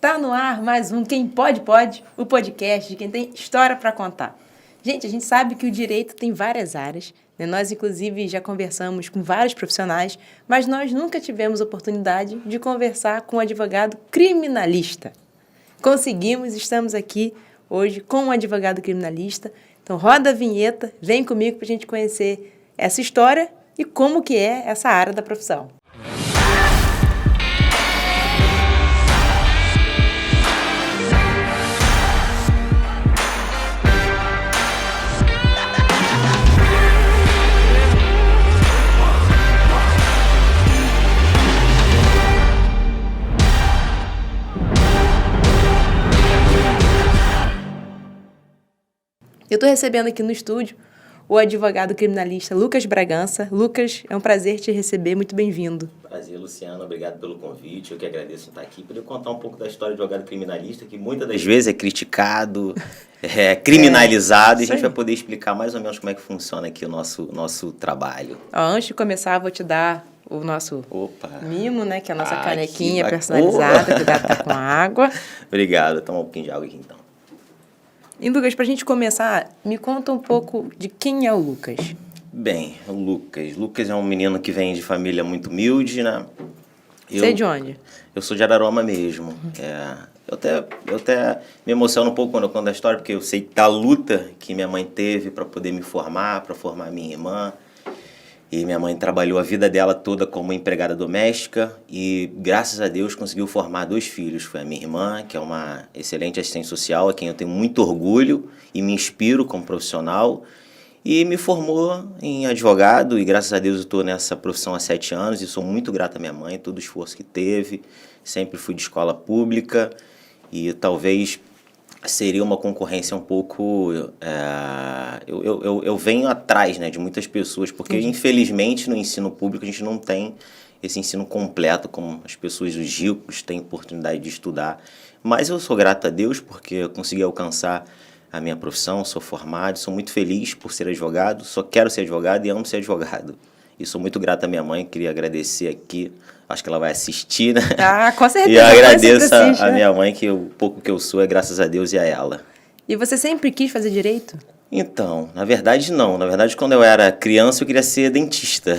Tá no ar mais um Quem Pode Pode, o podcast de quem tem história para contar. Gente, a gente sabe que o direito tem várias áreas, né? Nós, inclusive, já conversamos com vários profissionais, mas nós nunca tivemos oportunidade de conversar com um advogado criminalista. Conseguimos, estamos aqui hoje com um advogado criminalista. Então, roda a vinheta, vem comigo para a gente conhecer essa história e como que é essa área da profissão. Eu estou recebendo aqui no estúdio o advogado criminalista Lucas Bragança. Lucas, é um prazer te receber, muito bem-vindo. Prazer, Luciano, obrigado pelo convite, eu que agradeço estar aqui, poder contar um pouco da história do advogado criminalista, que muitas das vezes é criticado, criminalizado, e a gente vai poder explicar mais ou menos como é que funciona aqui o nosso trabalho. Antes de começar, vou te dar o nosso mimo, né, que é a nossa canequinha personalizada, cuidado tá com água. Obrigado, toma um pouquinho de água aqui então. E, Lucas, para a gente começar, me conta um pouco de quem é o Lucas. Bem, o Lucas é um menino que vem de família muito humilde, né? Você é de onde? Eu sou de Araruama mesmo. Eu até me emociono um pouco quando eu conto a história, porque eu sei da luta que minha mãe teve para poder me formar, para formar minha irmã. E minha mãe trabalhou a vida dela toda como empregada doméstica e, graças a Deus, conseguiu formar 2 filhos. Foi a minha irmã, que é uma excelente assistente social, a quem eu tenho muito orgulho e me inspiro como profissional. E me formou em advogado e, graças a Deus, eu estou nessa profissão há 7 anos e sou muito grato à minha mãe, todo o esforço que teve. Sempre fui de escola pública e talvez seria uma concorrência um pouco... Eu venho atrás, né, de muitas pessoas, porque infelizmente no ensino público a gente não tem esse ensino completo como as pessoas, os ricos, têm oportunidade de estudar. Mas eu sou grato a Deus porque eu consegui alcançar a minha profissão, sou formado, sou muito feliz por ser advogado, só quero ser advogado e amo ser advogado. E sou muito grato à minha mãe, queria agradecer aqui, acho que ela vai assistir, né? Ah, com certeza. E eu agradeço a minha mãe, que o pouco que eu sou é graças a Deus e a ela. E você sempre quis fazer direito? Então, na verdade não. Na verdade, quando eu era criança, eu queria ser dentista.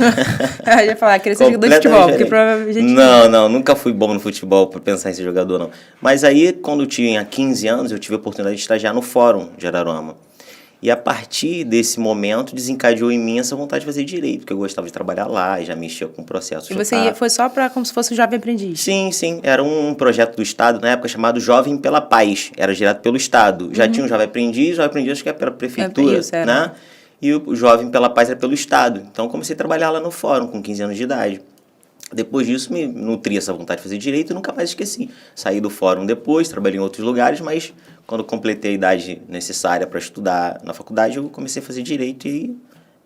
Eu ia falar, queria ser jogador de futebol, porque provavelmente... Não, nunca fui bom no futebol para pensar em ser jogador, não. Mas aí, quando eu tinha 15 anos, eu tive a oportunidade de estagiar no Fórum de Araruama. E a partir desse momento, desencadeou em mim essa vontade de fazer direito, porque eu gostava de trabalhar lá e já mexia com o processo. E você foi só para como se fosse um jovem aprendiz? Sim. Era um projeto do Estado, na época, chamado Jovem pela Paz. Era gerado pelo Estado. Já tinha um jovem aprendiz acho que era pela prefeitura, né? E o Jovem pela Paz era pelo Estado. Então, comecei a trabalhar lá no Fórum, com 15 anos de idade. Depois disso, me nutri essa vontade de fazer direito e nunca mais esqueci. Saí do Fórum depois, trabalhei em outros lugares, mas quando completei a idade necessária para estudar na faculdade, eu comecei a fazer direito e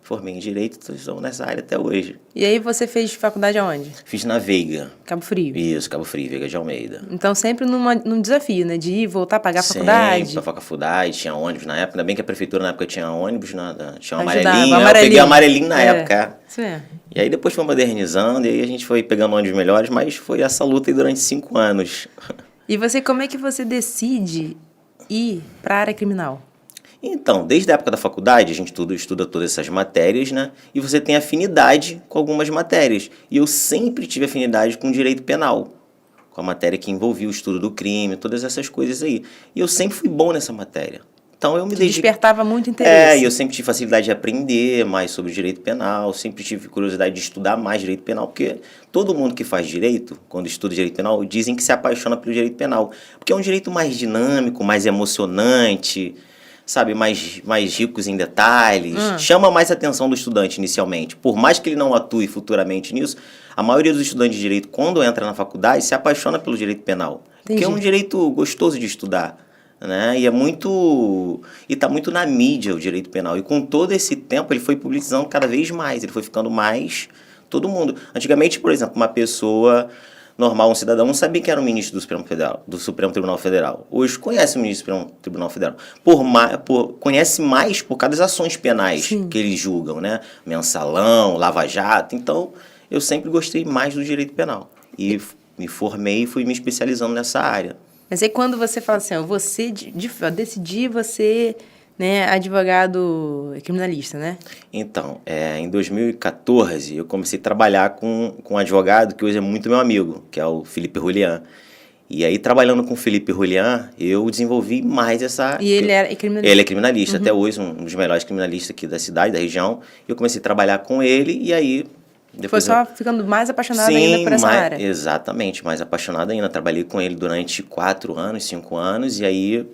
formei em direito, estou nessa área até hoje. E aí você fez faculdade aonde? Fiz na Veiga. Cabo Frio? Isso, Cabo Frio, Veiga de Almeida. Então sempre num desafio, né? De ir, voltar a pagar a faculdade. Sempre, para a faculdade, tinha ônibus na época. Ainda bem que a prefeitura na época tinha ônibus, tinha um amarelinho. Eu peguei amarelinho na época. Isso é. E aí depois foi modernizando, e aí a gente foi pegando ônibus melhores, mas foi essa luta aí durante 5 anos. E você, como é que você decide ir para a área criminal? Então, desde a época da faculdade, a gente estuda todas essas matérias, né? E você tem afinidade com algumas matérias. E eu sempre tive afinidade com direito penal, com a matéria que envolvia o estudo do crime, todas essas coisas aí. E eu sempre fui bom nessa matéria. Então, eu me despertava muito interesse. E eu sempre tive facilidade de aprender mais sobre direito penal, sempre tive curiosidade de estudar mais direito penal, porque todo mundo que faz direito, quando estuda direito penal, dizem que se apaixona pelo direito penal, porque é um direito mais dinâmico, mais emocionante, sabe, mais ricos em detalhes, chama mais a atenção do estudante inicialmente. Por mais que ele não atue futuramente nisso, a maioria dos estudantes de direito, quando entra na faculdade, se apaixona pelo direito penal. Entendi. Porque é um direito gostoso de estudar, né? E está muito na mídia o direito penal. E com todo esse tempo ele foi publicizando cada vez mais, ele foi ficando mais todo mundo. Antigamente, por exemplo, uma pessoa normal, um cidadão, não sabia que era o ministro do Supremo Tribunal Federal. Hoje conhece o ministro do Supremo Tribunal Federal. Conhece mais por causa das ações penais que eles julgam, né? Mensalão, Lava Jato. Então, eu sempre gostei mais do direito penal. E me formei e fui me especializando nessa área. Mas aí quando você fala assim, ó, eu decidi você, né, advogado criminalista, né? Então, em 2014, eu comecei a trabalhar com um advogado que hoje é muito meu amigo, que é o Felipe Julian. E aí, trabalhando com o Felipe Julian, eu desenvolvi mais essa... E ele é criminalista? Ele é criminalista, até hoje, um dos melhores criminalistas aqui da cidade, da região. Eu comecei a trabalhar com ele e aí... Foi só ficando mais apaixonado ainda por essa área? Exatamente, mais apaixonado ainda. Trabalhei com ele durante 4 anos, 5 anos, e aí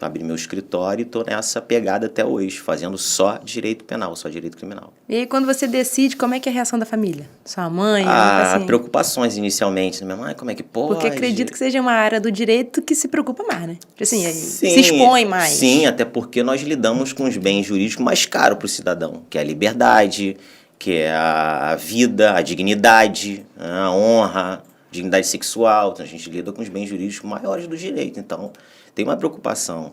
abri meu escritório e estou nessa pegada até hoje, fazendo só direito penal, só direito criminal. E aí, quando você decide, como é que é a reação da família? Sua mãe? Assim... Preocupações inicialmente. Minha mãe, como é que pode? Porque acredito que seja uma área do direito que se preocupa mais, né? Assim, se expõe mais. Sim, até porque nós lidamos com os bens jurídicos mais caros para o cidadão, que é a liberdade, que é a vida, a dignidade, a honra, dignidade sexual. Então, a gente lida com os bens jurídicos maiores do direito. Então, tem uma preocupação.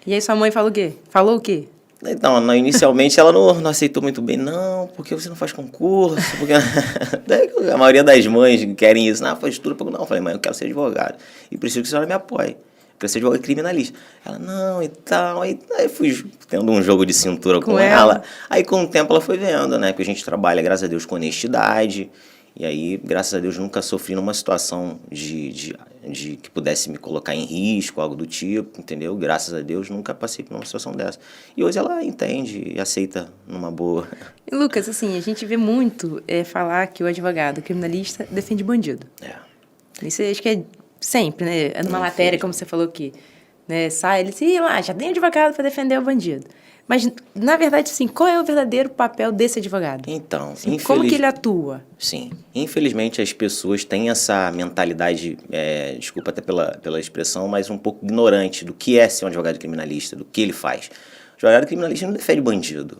E aí sua mãe falou o quê? Falou o quê? Então, inicialmente ela não aceitou muito bem. Não, porque você não faz concurso? Porque a maioria das mães querem isso. Não, faz tudo. Não, eu falei, mãe, eu quero ser advogado. E preciso que a senhora me apoie. Eu quero ser advogado criminalista. Ela, não, e tal. Aí fui tendo um jogo de cintura com ela. Aí, com o tempo, ela foi vendo, né? Que a gente trabalha, graças a Deus, com honestidade. E aí, graças a Deus, nunca sofri numa situação de que pudesse me colocar em risco, algo do tipo, entendeu? Graças a Deus, nunca passei por uma situação dessa. E hoje ela entende e aceita numa boa. E, Lucas, assim, a gente vê muito falar que o advogado criminalista defende bandido. Isso acho que é sempre, né? Numa matéria, como você falou aqui, né? Sai, ele diz, lá, já tem advogado para defender o bandido. Mas, na verdade, sim, qual é o verdadeiro papel desse advogado? Então, assim, como que ele atua? Sim. Infelizmente, as pessoas têm essa mentalidade, desculpa até pela expressão, mas um pouco ignorante do que é ser um advogado criminalista, do que ele faz. O advogado criminalista não defende bandido.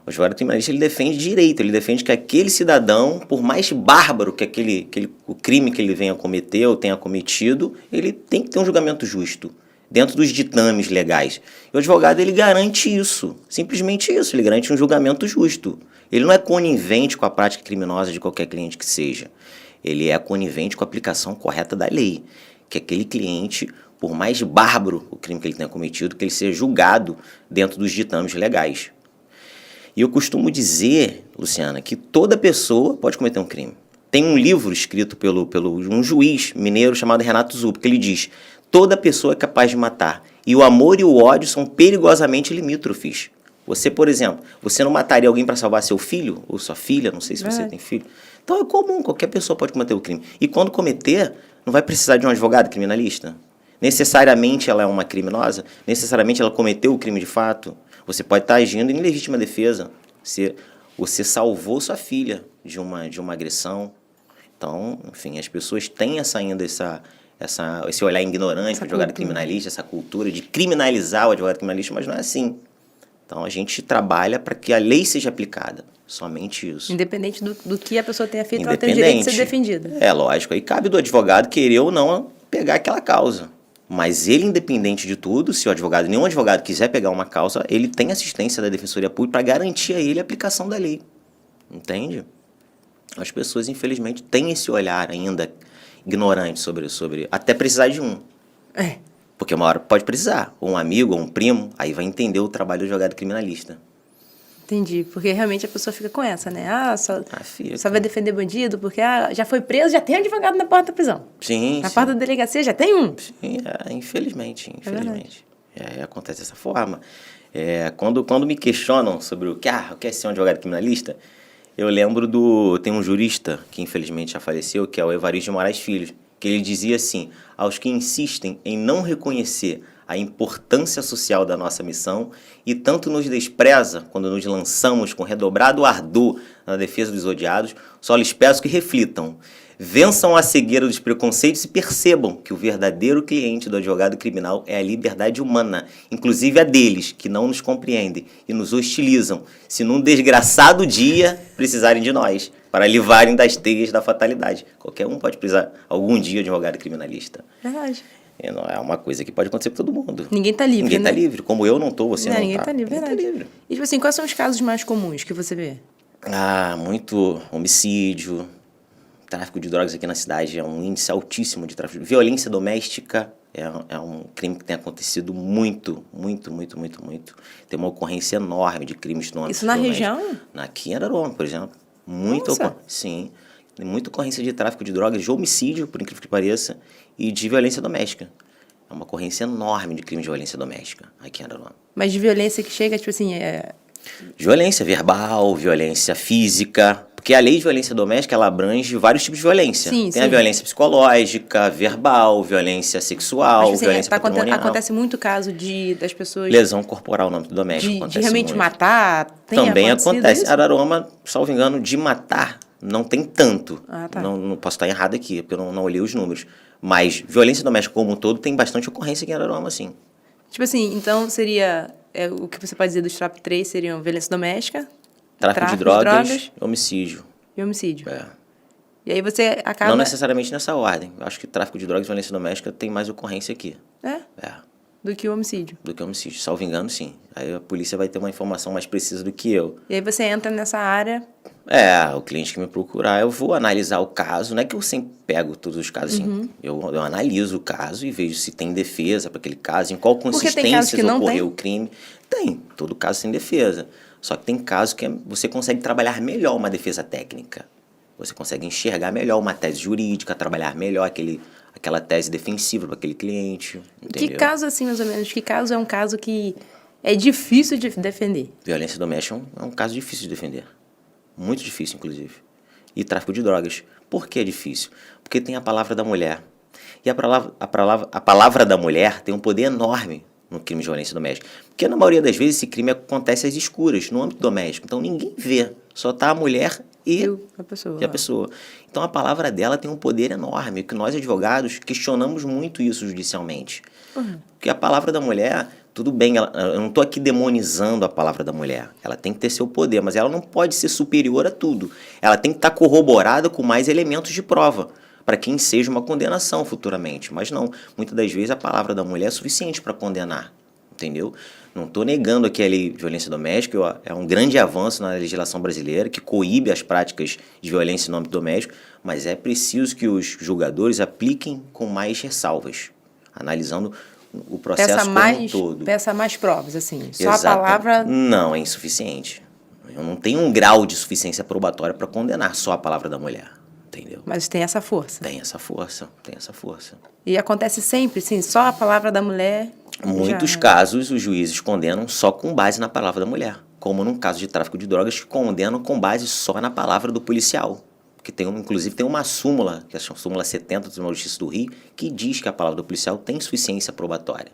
O advogado criminalista, ele defende direito, ele defende que aquele cidadão, por mais bárbaro que o crime que ele venha cometer ou tenha cometido, ele tem que ter um julgamento justo, dentro dos ditames legais. E o advogado, ele garante isso, simplesmente isso, ele garante um julgamento justo. Ele não é conivente com a prática criminosa de qualquer cliente que seja. Ele é conivente com a aplicação correta da lei, que aquele cliente, por mais bárbaro o crime que ele tenha cometido, que ele seja julgado dentro dos ditames legais. E eu costumo dizer, Luciana, que toda pessoa pode cometer um crime. Tem um livro escrito pelo um juiz mineiro chamado Renato Zup, que ele diz: toda pessoa é capaz de matar, e o amor e o ódio são perigosamente limítrofes. Você, por exemplo, você não mataria alguém para salvar seu filho ou sua filha, não sei se você tem filho. Então é comum, qualquer pessoa pode cometer o crime. E quando cometer, não vai precisar de um advogado criminalista. Necessariamente ela é uma criminosa, necessariamente ela cometeu o crime de fato. Você pode estar agindo em legítima defesa. Você salvou sua filha de uma agressão. Então, enfim, as pessoas têm ainda esse olhar ignorante para o advogado criminalista, essa cultura de criminalizar o advogado criminalista, mas não é assim. Então, a gente trabalha para que a lei seja aplicada. Somente isso. Independente do que a pessoa tenha feito, ela tem o direito de ser defendida. É lógico. Aí cabe do advogado querer ou não pegar aquela causa. Mas ele, independente de tudo, se nenhum advogado quiser pegar uma causa, ele tem assistência da Defensoria Pública para garantir a ele a aplicação da lei. Entende? As pessoas, infelizmente, têm esse olhar ainda ignorante sobre até precisar de um. Porque uma hora pode precisar, ou um amigo, ou um primo, aí vai entender o trabalho do advogado criminalista. Entendi, porque realmente a pessoa fica com essa, né? Só vai defender bandido porque já foi preso, já tem advogado na porta da prisão. Sim, na porta da delegacia já tem um. Sim, infelizmente. Acontece dessa forma. Quando me questionam sobre o que é ser um advogado criminalista, eu lembro tem um jurista que infelizmente já faleceu, que é o Evaristo de Moraes Filho, que ele dizia assim: aos que insistem em não reconhecer a importância social da nossa missão e tanto nos despreza quando nos lançamos com redobrado ardor na defesa dos odiados, só lhes peço que reflitam, vençam a cegueira dos preconceitos e percebam que o verdadeiro cliente do advogado criminal é a liberdade humana, inclusive a deles, que não nos compreendem e nos hostilizam, se num desgraçado dia precisarem de nós, para livrarem das teias da fatalidade. Qualquer um pode precisar algum dia de advogado criminalista. Verdade. Não é uma coisa que pode acontecer com todo mundo. Ninguém está livre, Ninguém está livre. Como eu não estou, você não está. Ninguém está livre, verdade. Livre. E, tipo assim, quais são os casos mais comuns que você vê? Muito homicídio, tráfico de drogas aqui na cidade é um índice altíssimo de tráfico. Violência doméstica é um crime que tem acontecido muito. Tem uma ocorrência enorme de crimes no âmbito Isso na doméstico. região? Aqui em Araruama, por exemplo. Nossa. Sim. Tem muita ocorrência de tráfico de drogas, de homicídio, por incrível que pareça, e de violência doméstica. É uma ocorrência enorme de crime de violência doméstica aqui em Araruama. Mas de violência que chega, tipo assim, Violência verbal, violência física, porque a lei de violência doméstica, ela abrange vários tipos de violência. Sim, Tem sim. a violência psicológica, verbal, violência sexual, mas, tipo assim, violência patrimonial. acontece muito caso das pessoas Lesão corporal no âmbito doméstico. de acontece realmente muito. matar. Tem Também acontecido acontece. isso? Araruama, salvo engano, de matar, não tem tanto. Ah, tá. Não posso estar errado aqui, porque eu não olhei os números. Mas violência doméstica como um todo tem bastante ocorrência aqui em Araruama, sim. Tipo assim, então seria... o que você pode dizer dos top 3 seriam violência doméstica, Tráfico de drogas, homicídio. e homicídio. É. E aí você acaba... Não necessariamente nessa ordem. Eu acho que tráfico de drogas e violência doméstica tem mais ocorrência aqui. É? Do que o homicídio. Do que homicídio. Salvo engano, sim. Aí a polícia vai ter uma informação mais precisa do que eu. E aí você entra nessa área... O cliente que me procurar, eu vou analisar o caso. Não é que eu sempre pego todos os casos, assim. Eu analiso o caso e vejo se tem defesa para aquele caso, em qual tem casos consistência que não ocorreu tem? o crime. Tem. Todo caso tem defesa. Só que tem casos que você consegue trabalhar melhor uma defesa técnica. Você consegue enxergar melhor uma tese jurídica, trabalhar melhor aquela tese defensiva para aquele cliente. Entendeu? Que caso, assim, mais ou menos? Que caso é um caso que é difícil de defender? Violência doméstica é um caso difícil de defender. Muito difícil, inclusive. E tráfico de drogas. Por que é difícil? Porque tem a palavra da mulher. E a palavra da mulher tem um poder enorme no crime de violência doméstica. Porque na maioria das vezes esse crime acontece às escuras, no âmbito doméstico. Então ninguém vê. Só tá a mulher e a pessoa. Então a palavra dela tem um poder enorme, que nós advogados questionamos muito isso judicialmente. Porque a palavra da mulher, tudo bem, eu não estou aqui demonizando a palavra da mulher. Ela tem que ter seu poder, mas ela não pode ser superior a tudo. Ela tem que estar corroborada com mais elementos de prova, para quem seja uma condenação futuramente. Mas não, muitas das vezes a palavra da mulher é suficiente para condenar. Entendeu? Não estou negando aqui a lei de violência doméstica, é um grande avanço na legislação brasileira que coíbe as práticas de violência no âmbito doméstico, mas é preciso que os julgadores apliquem com mais ressalvas, analisando o processo como um todo. Peça mais provas, assim. Só Exato. a palavra... Não, é insuficiente. Eu não tenho um grau de suficiência probatória para condenar só a palavra da mulher. Entendeu? Mas tem essa força. Tem essa força. E acontece sempre, sim, só a palavra da mulher... Muitos casos os juízes condenam só com base na palavra da mulher. Como num caso de tráfico de drogas, que condenam com base só na palavra do policial. Que inclusive tem uma súmula, que é a súmula 70 do Tribunal de Justiça do Rio, que diz que a palavra do policial tem suficiência probatória.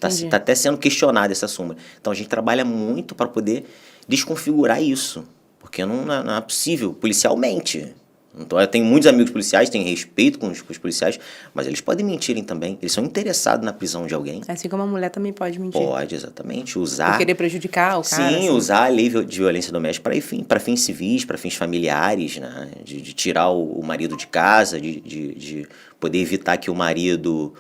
Está até sendo questionada essa súmula. Então a gente trabalha muito para poder desconfigurar isso. Porque não é possível. O policial mente. Então, eu tenho muitos amigos policiais, tenho respeito com os policiais, mas eles podem mentirem também. Eles são interessados na prisão de alguém. Assim como a mulher também pode mentir. Pode, exatamente. Usar... Por querer prejudicar o cara. Sim, assim. usar a lei de violência doméstica para fins civis, para fins familiares, né? De tirar o marido de casa, de poder evitar que o marido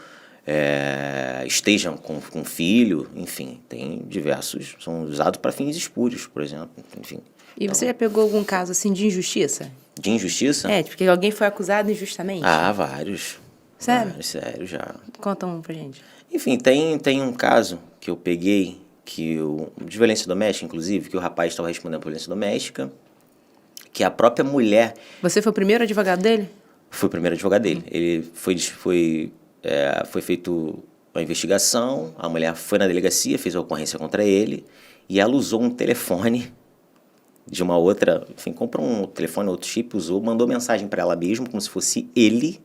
esteja com filho. Enfim, tem diversos... São usados para fins espúrios, por exemplo. Enfim. E você já pegou algum caso assim de injustiça? De injustiça? Porque alguém foi acusado injustamente? Vários. Sério? Sério, já. Conta um pra gente. Enfim, tem um caso que eu peguei, de violência doméstica, inclusive, que o rapaz estava respondendo por violência doméstica, que a própria mulher... Você foi o primeiro advogado dele? Fui o primeiro advogado dele. Ele foi feito a investigação, a mulher foi na delegacia, fez a ocorrência contra ele, e ela usou um telefone de uma outra, enfim, comprou um telefone, outro chip, mandou mensagem para ela mesmo, como se fosse ele.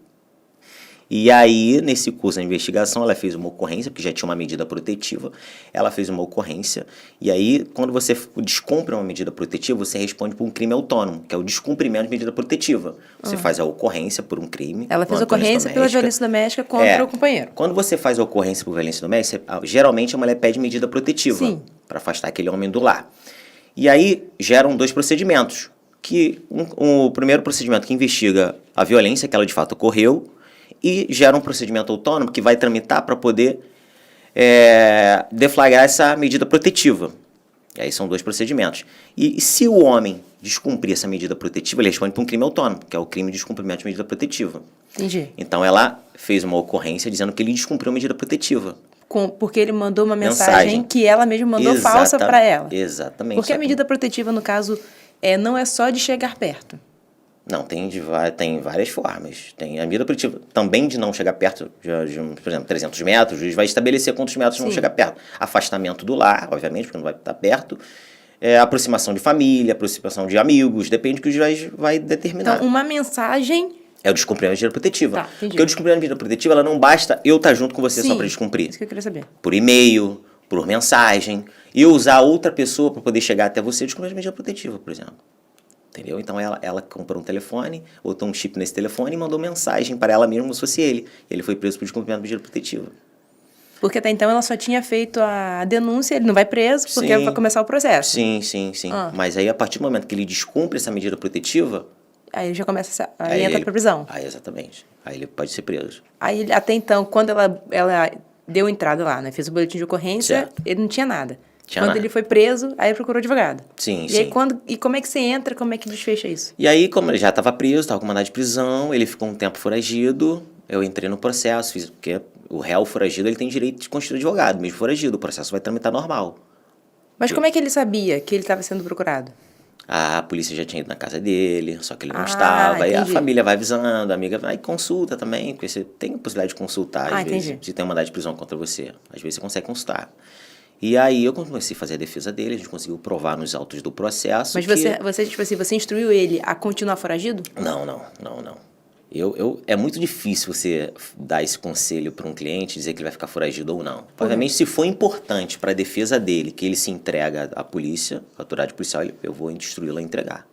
E aí, nesse curso de investigação, ela fez uma ocorrência, porque já tinha uma medida protetiva, ela fez uma ocorrência, e aí, quando você descumpre uma medida protetiva, você responde por um crime autônomo, que é o descumprimento de medida protetiva. Você faz a ocorrência por um crime. Ela fez a ocorrência pela violência doméstica contra o companheiro. Quando você faz a ocorrência por violência doméstica, geralmente a mulher pede medida protetiva para afastar aquele homem do lar. E aí geram 2 procedimentos, que o primeiro procedimento que investiga a violência que ela de fato ocorreu e gera um procedimento autônomo que vai tramitar para poder deflagrar essa medida protetiva. E aí são 2 procedimentos. E se o homem descumprir essa medida protetiva, ele responde por um crime autônomo, que é o crime de descumprimento de medida protetiva. Entendi. Então ela fez uma ocorrência dizendo que ele descumpriu a medida protetiva. Porque ele mandou uma mensagem que ela mesma mandou falsa para ela. Exatamente. Porque a medida protetiva, no caso, não é só de chegar perto. Não, tem várias formas. Tem a medida protetiva também de não chegar perto, por exemplo, 300 metros, o juiz vai estabelecer quantos metros não chegar perto. Afastamento do lar, obviamente, porque não vai estar perto. Aproximação de família, aproximação de amigos, depende do que o juiz vai determinar. Então, uma mensagem... É o descumprimento de medida protetiva. Tá, entendi. Porque o descumprimento de medida protetiva, ela não basta eu estar junto com você só para descumprir. Isso que eu queria saber. Por e-mail, por mensagem, e usar outra pessoa para poder chegar até você e descumprir a medida protetiva, por exemplo. Entendeu? Então ela comprou um telefone, botou um chip nesse telefone e mandou mensagem para ela mesma como se fosse ele. Ele foi preso por descumprimento de medida protetiva. Porque até então ela só tinha feito a denúncia, ele não vai preso porque vai começar o processo. Sim. Mas aí a partir do momento que ele descumpre essa medida protetiva... Aí ele já começa, aí entra pra prisão. Aí exatamente. Aí ele pode ser preso. Aí até então, quando ela deu entrada lá, né, fez o boletim de ocorrência, certo. Ele não tinha nada. Quando ele foi preso, aí ele procurou advogado. Sim. Aí e como é que você entra, como é que desfecha isso? E aí, como ele já estava preso, estava com mandado de prisão, ele ficou um tempo foragido, eu entrei no processo, porque o réu foragido ele tem direito de constituir advogado, mesmo foragido, o processo vai tramitar normal. Mas como é que ele sabia que ele estava sendo procurado? A polícia já tinha ido na casa dele, só que ele não estava. Aí a família vai avisando, a amiga vai e consulta também, porque você tem a possibilidade de consultar, às vezes, se tem um mandado de prisão contra você. Às vezes você consegue consultar. E aí eu comecei a fazer a defesa dele, a gente conseguiu provar nos autos do processo. Mas você tipo assim, você instruiu ele a continuar foragido? Não. É muito difícil você dar esse conselho para um cliente, dizer que ele vai ficar foragido ou não. Obviamente, se for importante para a defesa dele que ele se entrega à polícia, à autoridade policial, eu vou instruí-lo a entregar.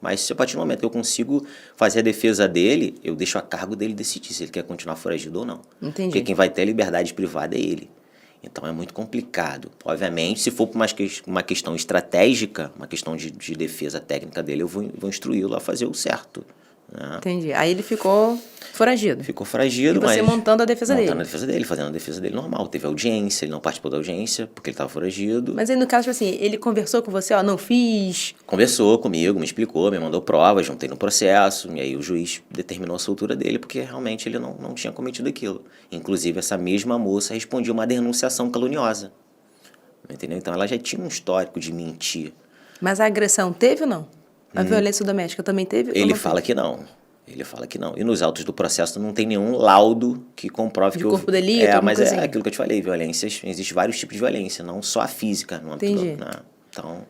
Mas se a partir do momento que eu consigo fazer a defesa dele, eu deixo a cargo dele decidir se ele quer continuar foragido ou não. Entendi. Porque quem vai ter a liberdade privada é ele. Então é muito complicado. Obviamente, se for por uma questão estratégica, uma questão de defesa técnica dele, eu vou instruí-lo a fazer o certo. Né? Entendi. Aí ele ficou foragido. Ficou foragido, mas... E você montando a defesa dele. Montando a defesa dele, fazendo a defesa dele normal. Teve audiência, ele não participou da audiência, porque ele estava foragido. Mas aí, no caso, tipo assim, ele conversou com você, não fiz... Conversou comigo, me explicou, me mandou provas, juntei no processo, e aí o juiz determinou a soltura dele, porque realmente ele não tinha cometido aquilo. Inclusive, essa mesma moça respondia uma denunciação caluniosa. Entendeu? Então, ela já tinha um histórico de mentir. Mas a agressão teve ou não? A violência doméstica também teve? Ele fala que não. Ele fala que não. E nos autos do processo não tem nenhum laudo que comprove que houve... corpo de delito, mas assim. É aquilo que eu te falei, violências, existem vários tipos de violência, não só a física. No âmbito Entendi. Né? Então,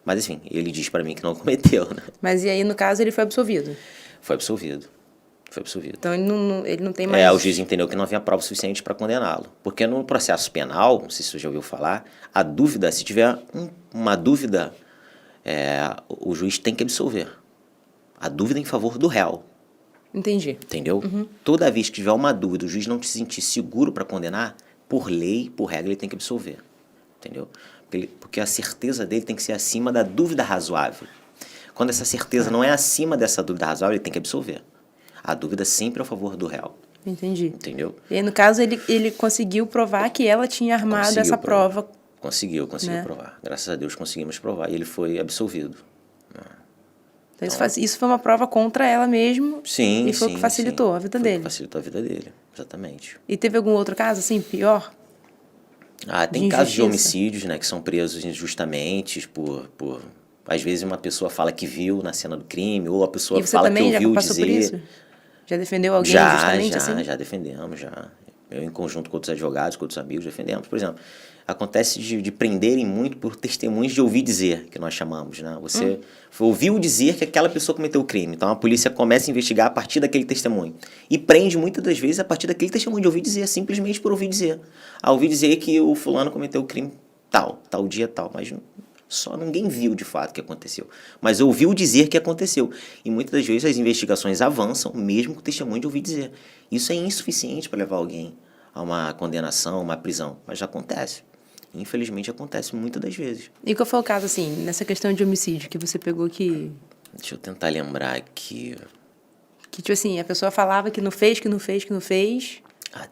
mas enfim, ele diz para mim que não cometeu, né? Mas e aí, no caso, ele foi absolvido? Foi absolvido. Então ele não tem mais... O juiz entendeu que não havia prova suficiente para condená-lo. Porque no processo penal, não sei se você já ouviu falar, a dúvida, se tiver uma dúvida, o juiz tem que absolver. A dúvida em favor do réu. Entendi. Entendeu? Toda vez que tiver uma dúvida, o juiz não se sentir seguro para condenar, por lei, por regra, ele tem que absolver. Entendeu? Porque a certeza dele tem que ser acima da dúvida razoável. Quando essa certeza não é acima dessa dúvida razoável, ele tem que absolver. A dúvida sempre é a favor do réu. Entendi. Entendeu? E aí, no caso, ele conseguiu provar que ela tinha armado essa prova. Conseguiu provar. Graças a Deus conseguimos provar. E ele foi absolvido. Então, isso foi uma prova contra ela mesmo. Sim, e foi o que facilitou a vida dele. Facilitou a vida dele, exatamente. E teve algum outro caso, assim, pior? Tem casos de homicídios, né, que são presos injustamente por... Às vezes uma pessoa fala que viu na cena do crime, ou a pessoa fala que ouviu dizer... Por isso? Já defendeu alguém justamente assim? Já defendemos, já. Eu, em conjunto com outros advogados, com outros amigos, defendemos. Por exemplo, acontece de prenderem muito por testemunhos de ouvir dizer, que nós chamamos, né? Você ouviu dizer que aquela pessoa cometeu o crime. Então, a polícia começa a investigar a partir daquele testemunho. E prende, muitas das vezes, a partir daquele testemunho de ouvir dizer, simplesmente por ouvir dizer. Ouvir dizer que o fulano cometeu o crime tal dia tal, mas só ninguém viu de fato o que aconteceu. Mas ouviu dizer que aconteceu. E muitas das vezes as investigações avançam, mesmo com o testemunho de ouvir dizer. Isso é insuficiente para levar alguém a uma condenação, uma prisão. Mas já acontece. Infelizmente acontece muitas das vezes. E qual foi o caso, assim, nessa questão de homicídio que você pegou que... Deixa eu tentar lembrar aqui. Que, tipo assim, a pessoa falava que não fez.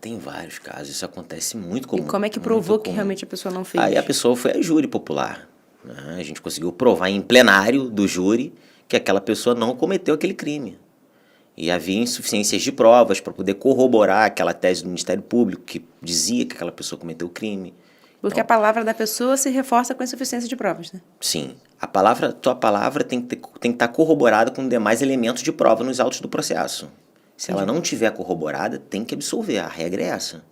Tem vários casos. Isso acontece muito comum. E como é que provou que realmente a pessoa não fez? Aí a pessoa foi a júri popular. Né? A gente conseguiu provar em plenário do júri que aquela pessoa não cometeu aquele crime. E havia insuficiências de provas para poder corroborar aquela tese do Ministério Público que dizia que aquela pessoa cometeu o crime. Porque a palavra da pessoa se reforça com a insuficiência de provas, né? Sim. Tua palavra tem que estar corroborada com demais elementos de prova nos autos do processo. Se ela não tiver corroborada, tem que absolver. A regra é essa.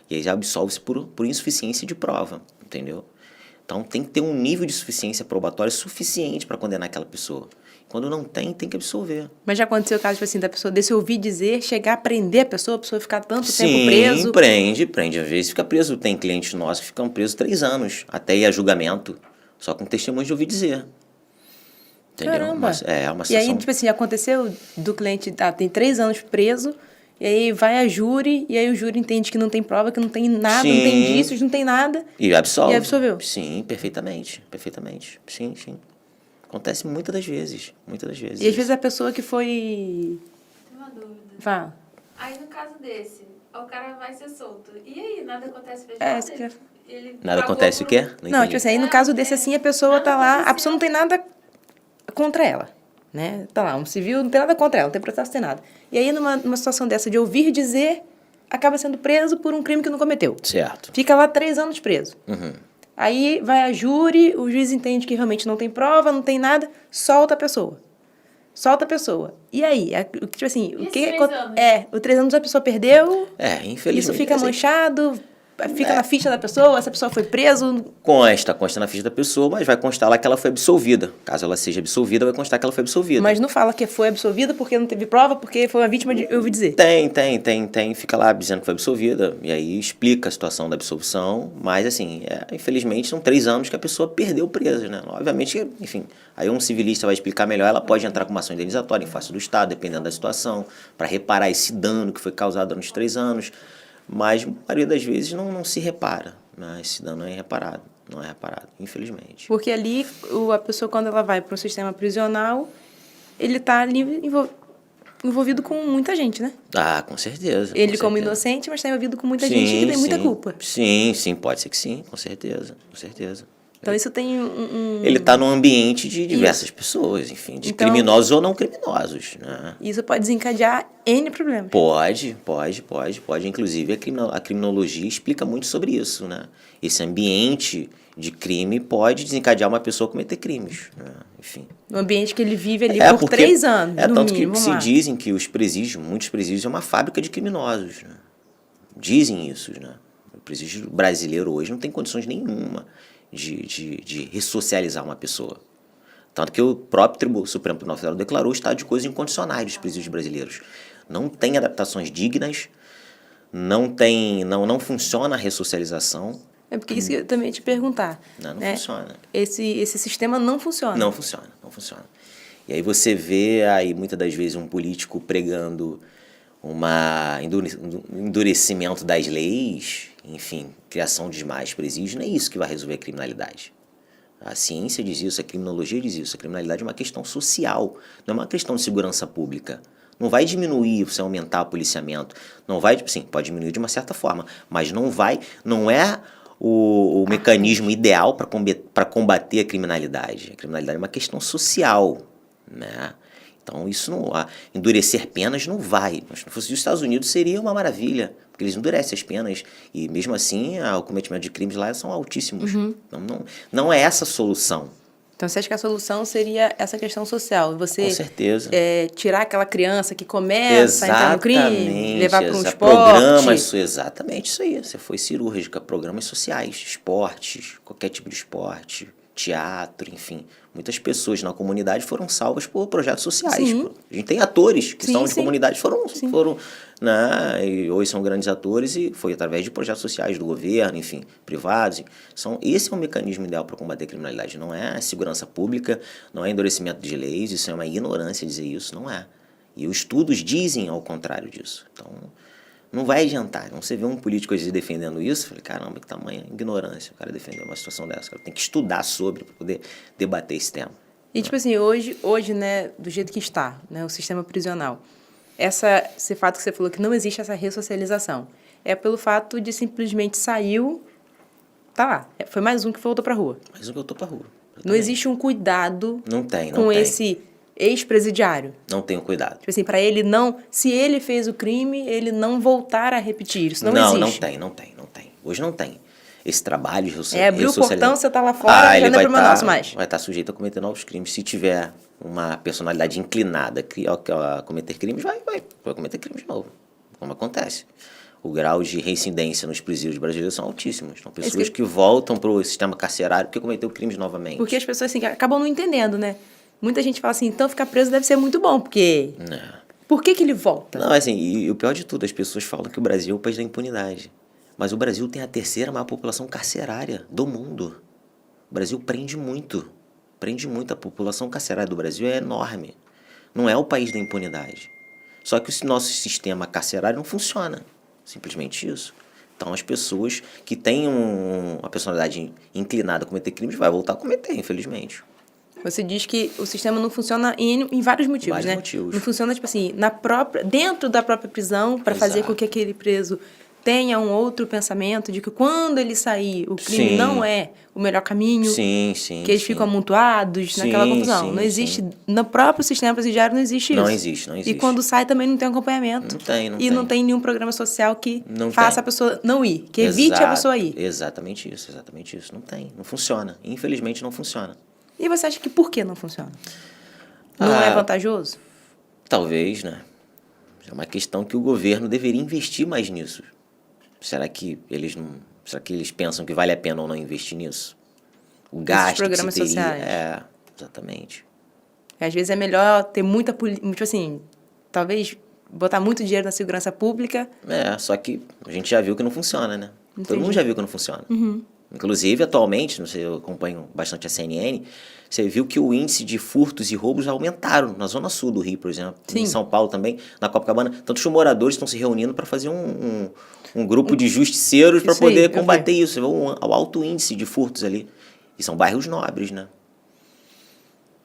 E aí já absolve-se por insuficiência de prova, entendeu? Então tem que ter um nível de suficiência probatória suficiente para condenar aquela pessoa. Quando não tem, tem que absolver. Mas já aconteceu o caso, tipo assim, da pessoa, desse ouvir dizer, chegar a prender a pessoa ficar tanto tempo Sim, preso? prende. Às vezes fica preso. Tem clientes nossos que ficam presos 3 anos, até ir a julgamento, só com testemunho de ouvir dizer. Entendeu? Caramba! Uma E situação... aí, tipo assim, aconteceu do cliente, tem 3 anos preso, e aí vai a júri, e aí o júri entende que não tem prova, que não tem nada, Sim. não tem indícios, não tem nada. E absolve. E absolveu. Sim, perfeitamente. Sim. Acontece muitas das vezes. E às vezes a pessoa que foi... Tem uma dúvida. Fala. Aí no caso desse, o cara vai ser solto. E aí, nada acontece pra É, ele? isso que eu- Ele Nada pagou acontece o por- quê? Não, entendi. tipo assim, aí no caso desse assim, a pessoa Nada tá lá, a aconteceu. pessoa não tem nada contra ela, né? Tá lá, um civil não tem nada contra ela, não tem processo, não tem nada. E aí numa situação dessa de ouvir dizer, acaba sendo preso por um crime que não cometeu. Certo. Fica lá 3 anos preso. Uhum. Aí vai a júri, o juiz entende que realmente não tem prova, não tem nada, solta a pessoa. E aí, tipo assim, E o esses que 3 anos? Os 3 anos a pessoa perdeu, Infelizmente. isso fica assim, manchado, fica na ficha da pessoa, essa pessoa foi preso. Consta na ficha da pessoa, mas vai constar lá que ela foi absolvida. Caso ela seja absolvida, vai constar que ela foi absolvida. Mas não fala que foi absolvida porque não teve prova, porque foi uma vítima de, eu ouvi dizer. Tem. Fica lá dizendo que foi absolvida. E aí explica a situação da absolvição. Mas, assim, infelizmente, são 3 anos que a pessoa perdeu presa, né? Obviamente, enfim, aí um civilista vai explicar melhor. Ela pode entrar com uma ação indenizatória em face do Estado, dependendo da situação, para reparar esse dano que foi causado durante 3 anos. Mas, a maioria das vezes, não se repara. Né? Esse dano é reparado. Não é reparado, infelizmente. Porque ali, a pessoa, quando ela vai para o sistema prisional, ele está ali envolvido com muita gente, né? Ah, com certeza. Ele com como certeza. inocente, mas está envolvido com muita gente que tem muita culpa. Sim, pode ser que sim, com certeza. Então, isso tem Ele está num ambiente de diversas pessoas, enfim, de Então- criminosos ou não criminosos, né? Isso pode desencadear N problemas. Pode. Inclusive, a criminologia explica muito sobre isso, né? Esse ambiente de crime pode desencadear uma pessoa a cometer crimes, né? Enfim. No ambiente que ele vive ali por porque- 3 anos, no tanto mínimo, que vamos se lá. dizem que muitos presídios é uma fábrica de criminosos, né? Dizem isso, né? O presídio brasileiro hoje não tem condições nenhuma de ressocializar uma pessoa. Tanto que o próprio Supremo Tribunal Federal declarou o estado de coisas incondicionais dos presídios brasileiros. Não tem adaptações dignas, não funciona a ressocialização. É porque isso que eu também ia te perguntar. Não né? funciona. Esse sistema não funciona. Não funciona. E aí você vê aí muitas das vezes um político pregando um endurecimento das leis, enfim, criação de mais presídios, não é isso que vai resolver a criminalidade. A ciência diz isso, a criminologia diz isso, a criminalidade é uma questão social, não é uma questão de segurança pública. Não vai diminuir se aumentar o policiamento, não vai, sim, pode diminuir de uma certa forma, mas não é o mecanismo ideal para combater a criminalidade. A criminalidade é uma questão social, né? Então, isso endurecer penas não vai. Mas se não fosse os Estados Unidos, seria uma maravilha, porque eles endurecem as penas e, mesmo assim, o cometimento de crimes lá são altíssimos. Não é essa a solução. Então, você acha que a solução seria essa questão social? Você Com certeza. Tirar aquela criança que começa a entrar no crime, levar para um esporte. Programas, exatamente isso aí. Você foi cirúrgica, programas sociais, esportes, qualquer tipo de esporte, teatro, enfim. Muitas pessoas na comunidade foram salvas por projetos sociais. Sim. Pô. A gente tem atores que são de sim. comunidades, foram né, e hoje são grandes atores e foi através de projetos sociais do governo, enfim, privados. Esse é o mecanismo ideal para combater a criminalidade. Não é segurança pública, não é endurecimento de leis, isso é uma ignorância dizer isso, não é. E os estudos dizem ao contrário disso. Então, não vai adiantar. Não você vê um político hoje defendendo isso, falei, caramba, que tamanha ignorância o cara defendeu uma situação dessa. O cara tem que estudar sobre para poder debater esse tema. E, tipo assim, hoje, né, do jeito que está, né, o sistema prisional, esse fato que você falou que não existe essa ressocialização, é pelo fato de simplesmente saiu, tá lá. Foi mais um que voltou pra rua. Mas eu tô pra rua. Não existe um cuidado Não tem. com esse ex-presidiário. Não tem um cuidado. Tipo assim, para ele não... Se ele fez o crime, ele não voltar a repetir. Isso não existe. Não tem. Hoje não tem. Esse trabalho de abriu o portão, você tá lá fora, já não é problema nosso mais. Vai estar sujeito a cometer novos crimes. Se tiver uma personalidade inclinada a cometer crimes, vai cometer crimes de novo. Como acontece. O grau de reincidência nos presídios brasileiros são altíssimos. São pessoas que voltam para o sistema carcerário porque cometeu crimes novamente. Porque as pessoas assim, acabam não entendendo, né? Muita gente fala assim, então ficar preso deve ser muito bom, porque... Por que ele volta? Não, assim, e o pior de tudo, as pessoas falam que o Brasil é o país da impunidade. Mas o Brasil tem a terceira maior população carcerária do mundo. O Brasil prende muito. A população carcerária do Brasil é enorme. Não é o país da impunidade. Só que o nosso sistema carcerário não funciona. Simplesmente isso. Então, as pessoas que têm uma personalidade inclinada a cometer crimes vai voltar a cometer, infelizmente. Você diz que o sistema não funciona em vários motivos, né? Não funciona, tipo assim, dentro da própria prisão, para fazer com que aquele preso tenha um outro pensamento de que quando ele sair, o crime não é o melhor caminho. Que eles ficam amontoados naquela confusão. Não existe, no próprio sistema presidiário não existe isso. Não existe. E quando sai também não tem acompanhamento. Não tem nenhum programa social que faça a pessoa não ir, que evite a pessoa ir. Exatamente isso. Não tem, não funciona. Infelizmente não funciona. E você acha que por que não funciona? Não é vantajoso? Talvez, né? É uma questão que o governo deveria investir mais nisso. Será que eles pensam que vale a pena ou não investir nisso? O gasto programas que se teria, sociais. Exatamente. Às vezes é melhor ter muita tipo assim, talvez botar muito dinheiro na segurança pública. Só que a gente já viu que não funciona, né? Entendi. Todo mundo já viu que não funciona. Inclusive, atualmente, não sei, eu acompanho bastante a CNN, você viu que o índice de furtos e roubos aumentaram na zona sul do Rio, por exemplo. Sim. Em São Paulo também, na Copacabana. Tantos moradores estão se reunindo para fazer um grupo de justiceiros para poder combater isso. Você vê o alto índice de furtos ali. E são bairros nobres, né?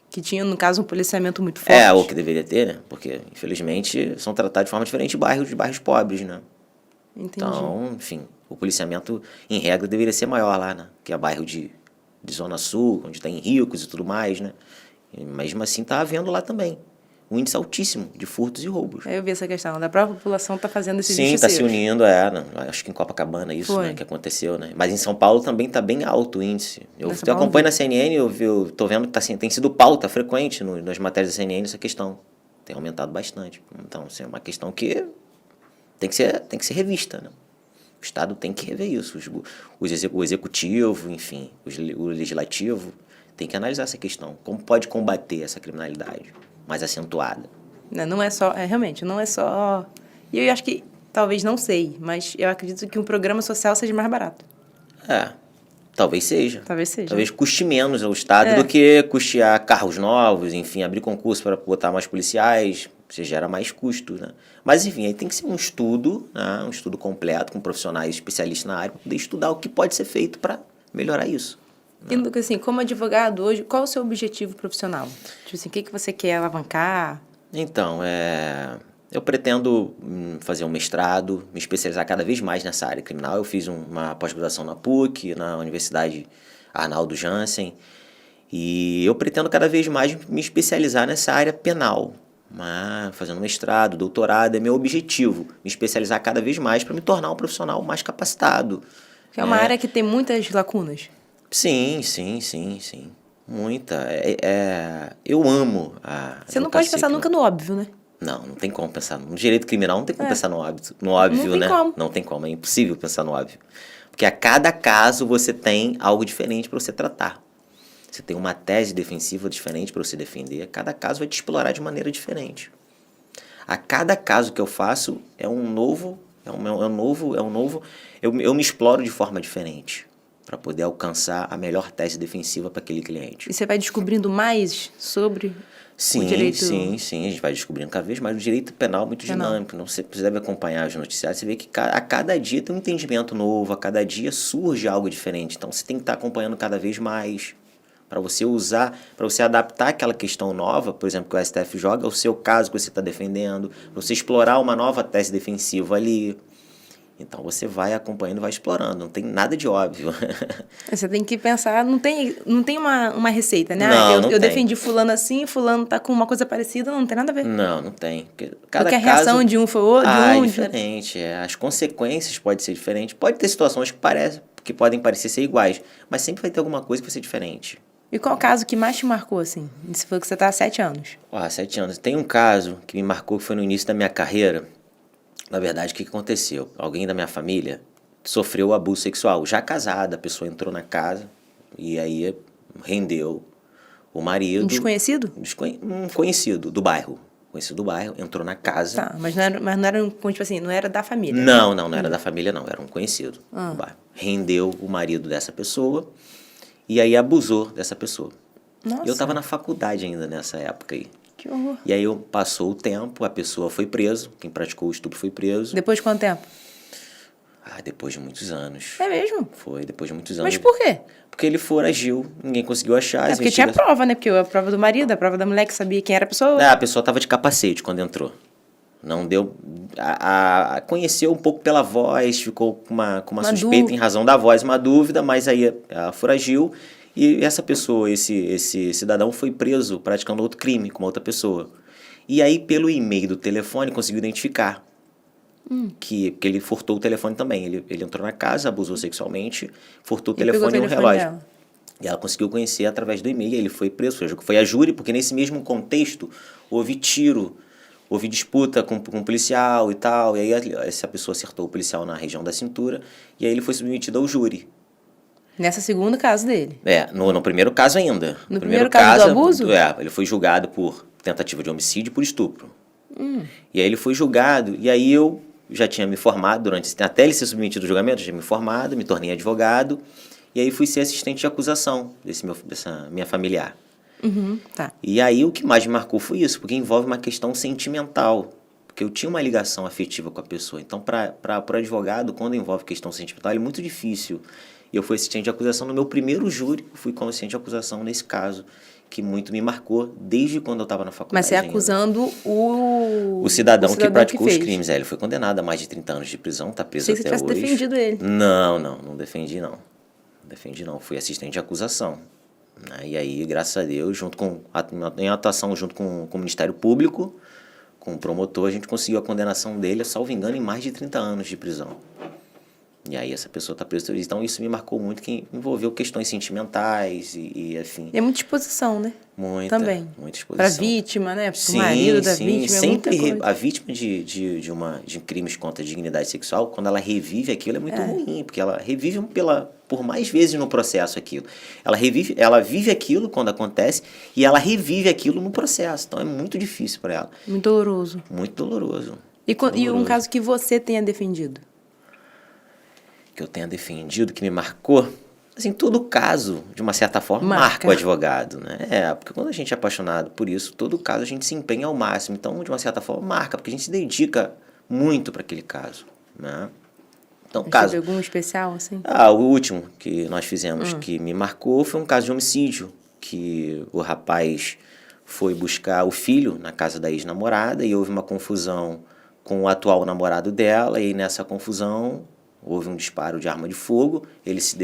Que tinha, no caso, um policiamento muito forte. O que deveria ter, né? Porque, infelizmente, são tratados de forma diferente de bairros pobres, né? Entendi. Então, enfim, o policiamento, em regra, deveria ser maior lá, né? Que é bairro de Zona Sul, onde tem ricos e tudo mais, né? E mesmo assim, está havendo lá também um índice altíssimo de furtos e roubos. Eu vi essa questão, da própria população está fazendo esses justiceiros. Sim, está se unindo, acho que em Copacabana isso, né, que aconteceu, né? Mas em São Paulo também está bem alto o índice. Eu acompanho na CNN, eu tô vendo que tem sido pauta frequente nas matérias da CNN essa questão. Tem aumentado bastante. Então, assim, é uma questão que tem que ser revista, né? O Estado tem que rever isso. O executivo, enfim, o legislativo tem que analisar essa questão. Como pode combater essa criminalidade mais acentuada? Não é só... realmente, não é só... E eu acho que, talvez não sei, mas eu acredito que um programa social seja mais barato. Talvez seja. Talvez custe menos ao Estado do que custear carros novos, enfim, abrir concurso para botar mais policiais. Você gera mais custo, né? Mas, enfim, aí tem que ser um estudo, né? Um estudo completo, com profissionais especialistas na área, para poder estudar o que pode ser feito para melhorar isso. E, Lucas, assim, como advogado hoje, qual é o seu objetivo profissional? Tipo assim, o que você quer alavancar? Então, eu pretendo fazer um mestrado, me especializar cada vez mais nessa área criminal. Eu fiz uma pós-graduação na PUC, na Universidade Arnaldo Jansen, e eu pretendo cada vez mais me especializar nessa área penal. Fazendo mestrado, doutorado, é meu objetivo, me especializar cada vez mais para me tornar um profissional mais capacitado. Que é uma área que tem muitas lacunas. Sim. Muita. Eu amo a Você não pode pensar nunca no óbvio, né? Não tem como pensar. No direito criminal não tem como pensar no óbvio, né? Não tem como, é impossível pensar no óbvio. Porque a cada caso você tem algo diferente para você tratar. Você tem uma tese defensiva diferente para você defender. Cada caso vai te explorar de maneira diferente. A cada caso que eu faço eu me exploro de forma diferente para poder alcançar a melhor tese defensiva para aquele cliente. E você vai descobrindo mais sobre o direito... Sim, a gente vai descobrindo cada vez mais. O direito penal é muito dinâmico. Você deve acompanhar os noticiários, você vê que a cada dia tem um entendimento novo, a cada dia surge algo diferente. Então você tem que estar acompanhando cada vez mais para você para você adaptar aquela questão nova, por exemplo, que o STF joga, o seu caso que você está defendendo, para você explorar uma nova tese defensiva ali. Então você vai acompanhando, vai explorando, não tem nada de óbvio. Você tem que pensar, não tem uma receita, né? Não, não eu tem. defendi fulano assim, fulano tá com uma coisa parecida, não tem nada a ver. Não tem. Porque a reação de um foi outro, é diferente. As consequências podem ser diferentes. Pode ter situações que podem parecer ser iguais, mas sempre vai ter alguma coisa que vai ser diferente. E qual o caso que mais te marcou, assim? Você falou que você tá há 7 anos. 7 anos. Tem um caso que me marcou, que foi no início da minha carreira. Na verdade, o que aconteceu? Alguém da minha família sofreu abuso sexual. Já casada, a pessoa entrou na casa e aí rendeu o marido. Um desconhecido? Um conhecido do bairro. Conhecido do bairro, entrou na casa. Tá, mas não era tipo assim, não era da família. Não era da família, não. Era um conhecido do bairro. Rendeu o marido dessa pessoa e aí abusou dessa pessoa. Nossa. Eu estava na faculdade ainda nessa época aí. Que horror. E aí passou o tempo, a pessoa foi preso, quem praticou o estupro foi preso. Depois de quanto tempo? Depois de muitos anos. É mesmo? Foi, depois de muitos anos. Mas por quê? Porque ele foragiu, ninguém conseguiu achar. Porque tinha prova, né? Porque a prova do marido, a prova da mulher que sabia quem era a pessoa. A pessoa estava de capacete quando entrou. Não deu... conheceu um pouco pela voz, ficou com uma suspeita em razão da voz, uma dúvida, mas aí ela foragiu. E essa pessoa, esse cidadão, foi preso praticando outro crime com uma outra pessoa. E aí, pelo e-mail do telefone, conseguiu identificar que ele furtou o telefone também. Ele entrou na casa, abusou sexualmente, furtou o telefone e o relógio. Dela. E ela conseguiu conhecer através do e-mail. Ele foi preso, foi a júri, porque nesse mesmo contexto houve tiro, houve disputa com um policial e tal. E aí essa pessoa acertou o policial na região da cintura e aí ele foi submetido ao júri. Nessa segundo caso dele? No primeiro caso ainda. No primeiro caso do abuso? Ele foi julgado por tentativa de homicídio e por estupro. E aí ele foi julgado, e aí eu já tinha me formado até ele ser submetido ao julgamento, eu já tinha me formado, me tornei advogado, e aí fui ser assistente de acusação dessa minha familiar. Tá. E aí o que mais me marcou foi isso, porque envolve uma questão sentimental, porque eu tinha uma ligação afetiva com a pessoa. Então, para o advogado, quando envolve questão sentimental, é muito difícil. E eu fui assistente de acusação no meu primeiro júri, fui como assistente de acusação nesse caso, que muito me marcou desde quando eu estava na faculdade. Mas você acusando o cidadão que praticou os crimes. Ele foi condenado a mais de 30 anos de prisão, está preso até hoje. Você tivesse defendido ele. Não defendi não. Fui assistente de acusação. E aí, graças a Deus, em atuação junto com o Ministério Público, com o promotor, a gente conseguiu a condenação dele, salvo engano, em mais de 30 anos de prisão. E aí essa pessoa está presa. Então isso me marcou muito, que envolveu questões sentimentais e assim. E é muita exposição, né? Muita exposição. Para a vítima, né? Para o marido da vítima. Sempre a vítima de crimes contra a dignidade sexual, quando ela revive aquilo, é muito ruim, porque ela revive por mais vezes no processo aquilo. Ela vive aquilo quando acontece e ela revive aquilo no processo. Então é muito difícil para ela. Muito doloroso. Muito doloroso. E um caso que você tenha defendido? Que eu tenha defendido, que me marcou, assim, todo caso, de uma certa forma, marca o advogado, né? Porque quando a gente é apaixonado por isso, todo caso a gente se empenha ao máximo. Então, de uma certa forma, marca, porque a gente se dedica muito para aquele caso, né? Então, Teve algum especial, assim? O último que nós fizemos que me marcou foi um caso de homicídio, que o rapaz foi buscar o filho na casa da ex-namorada e houve uma confusão com o atual namorado dela, e nessa confusão houve um disparo de arma de fogo, ele se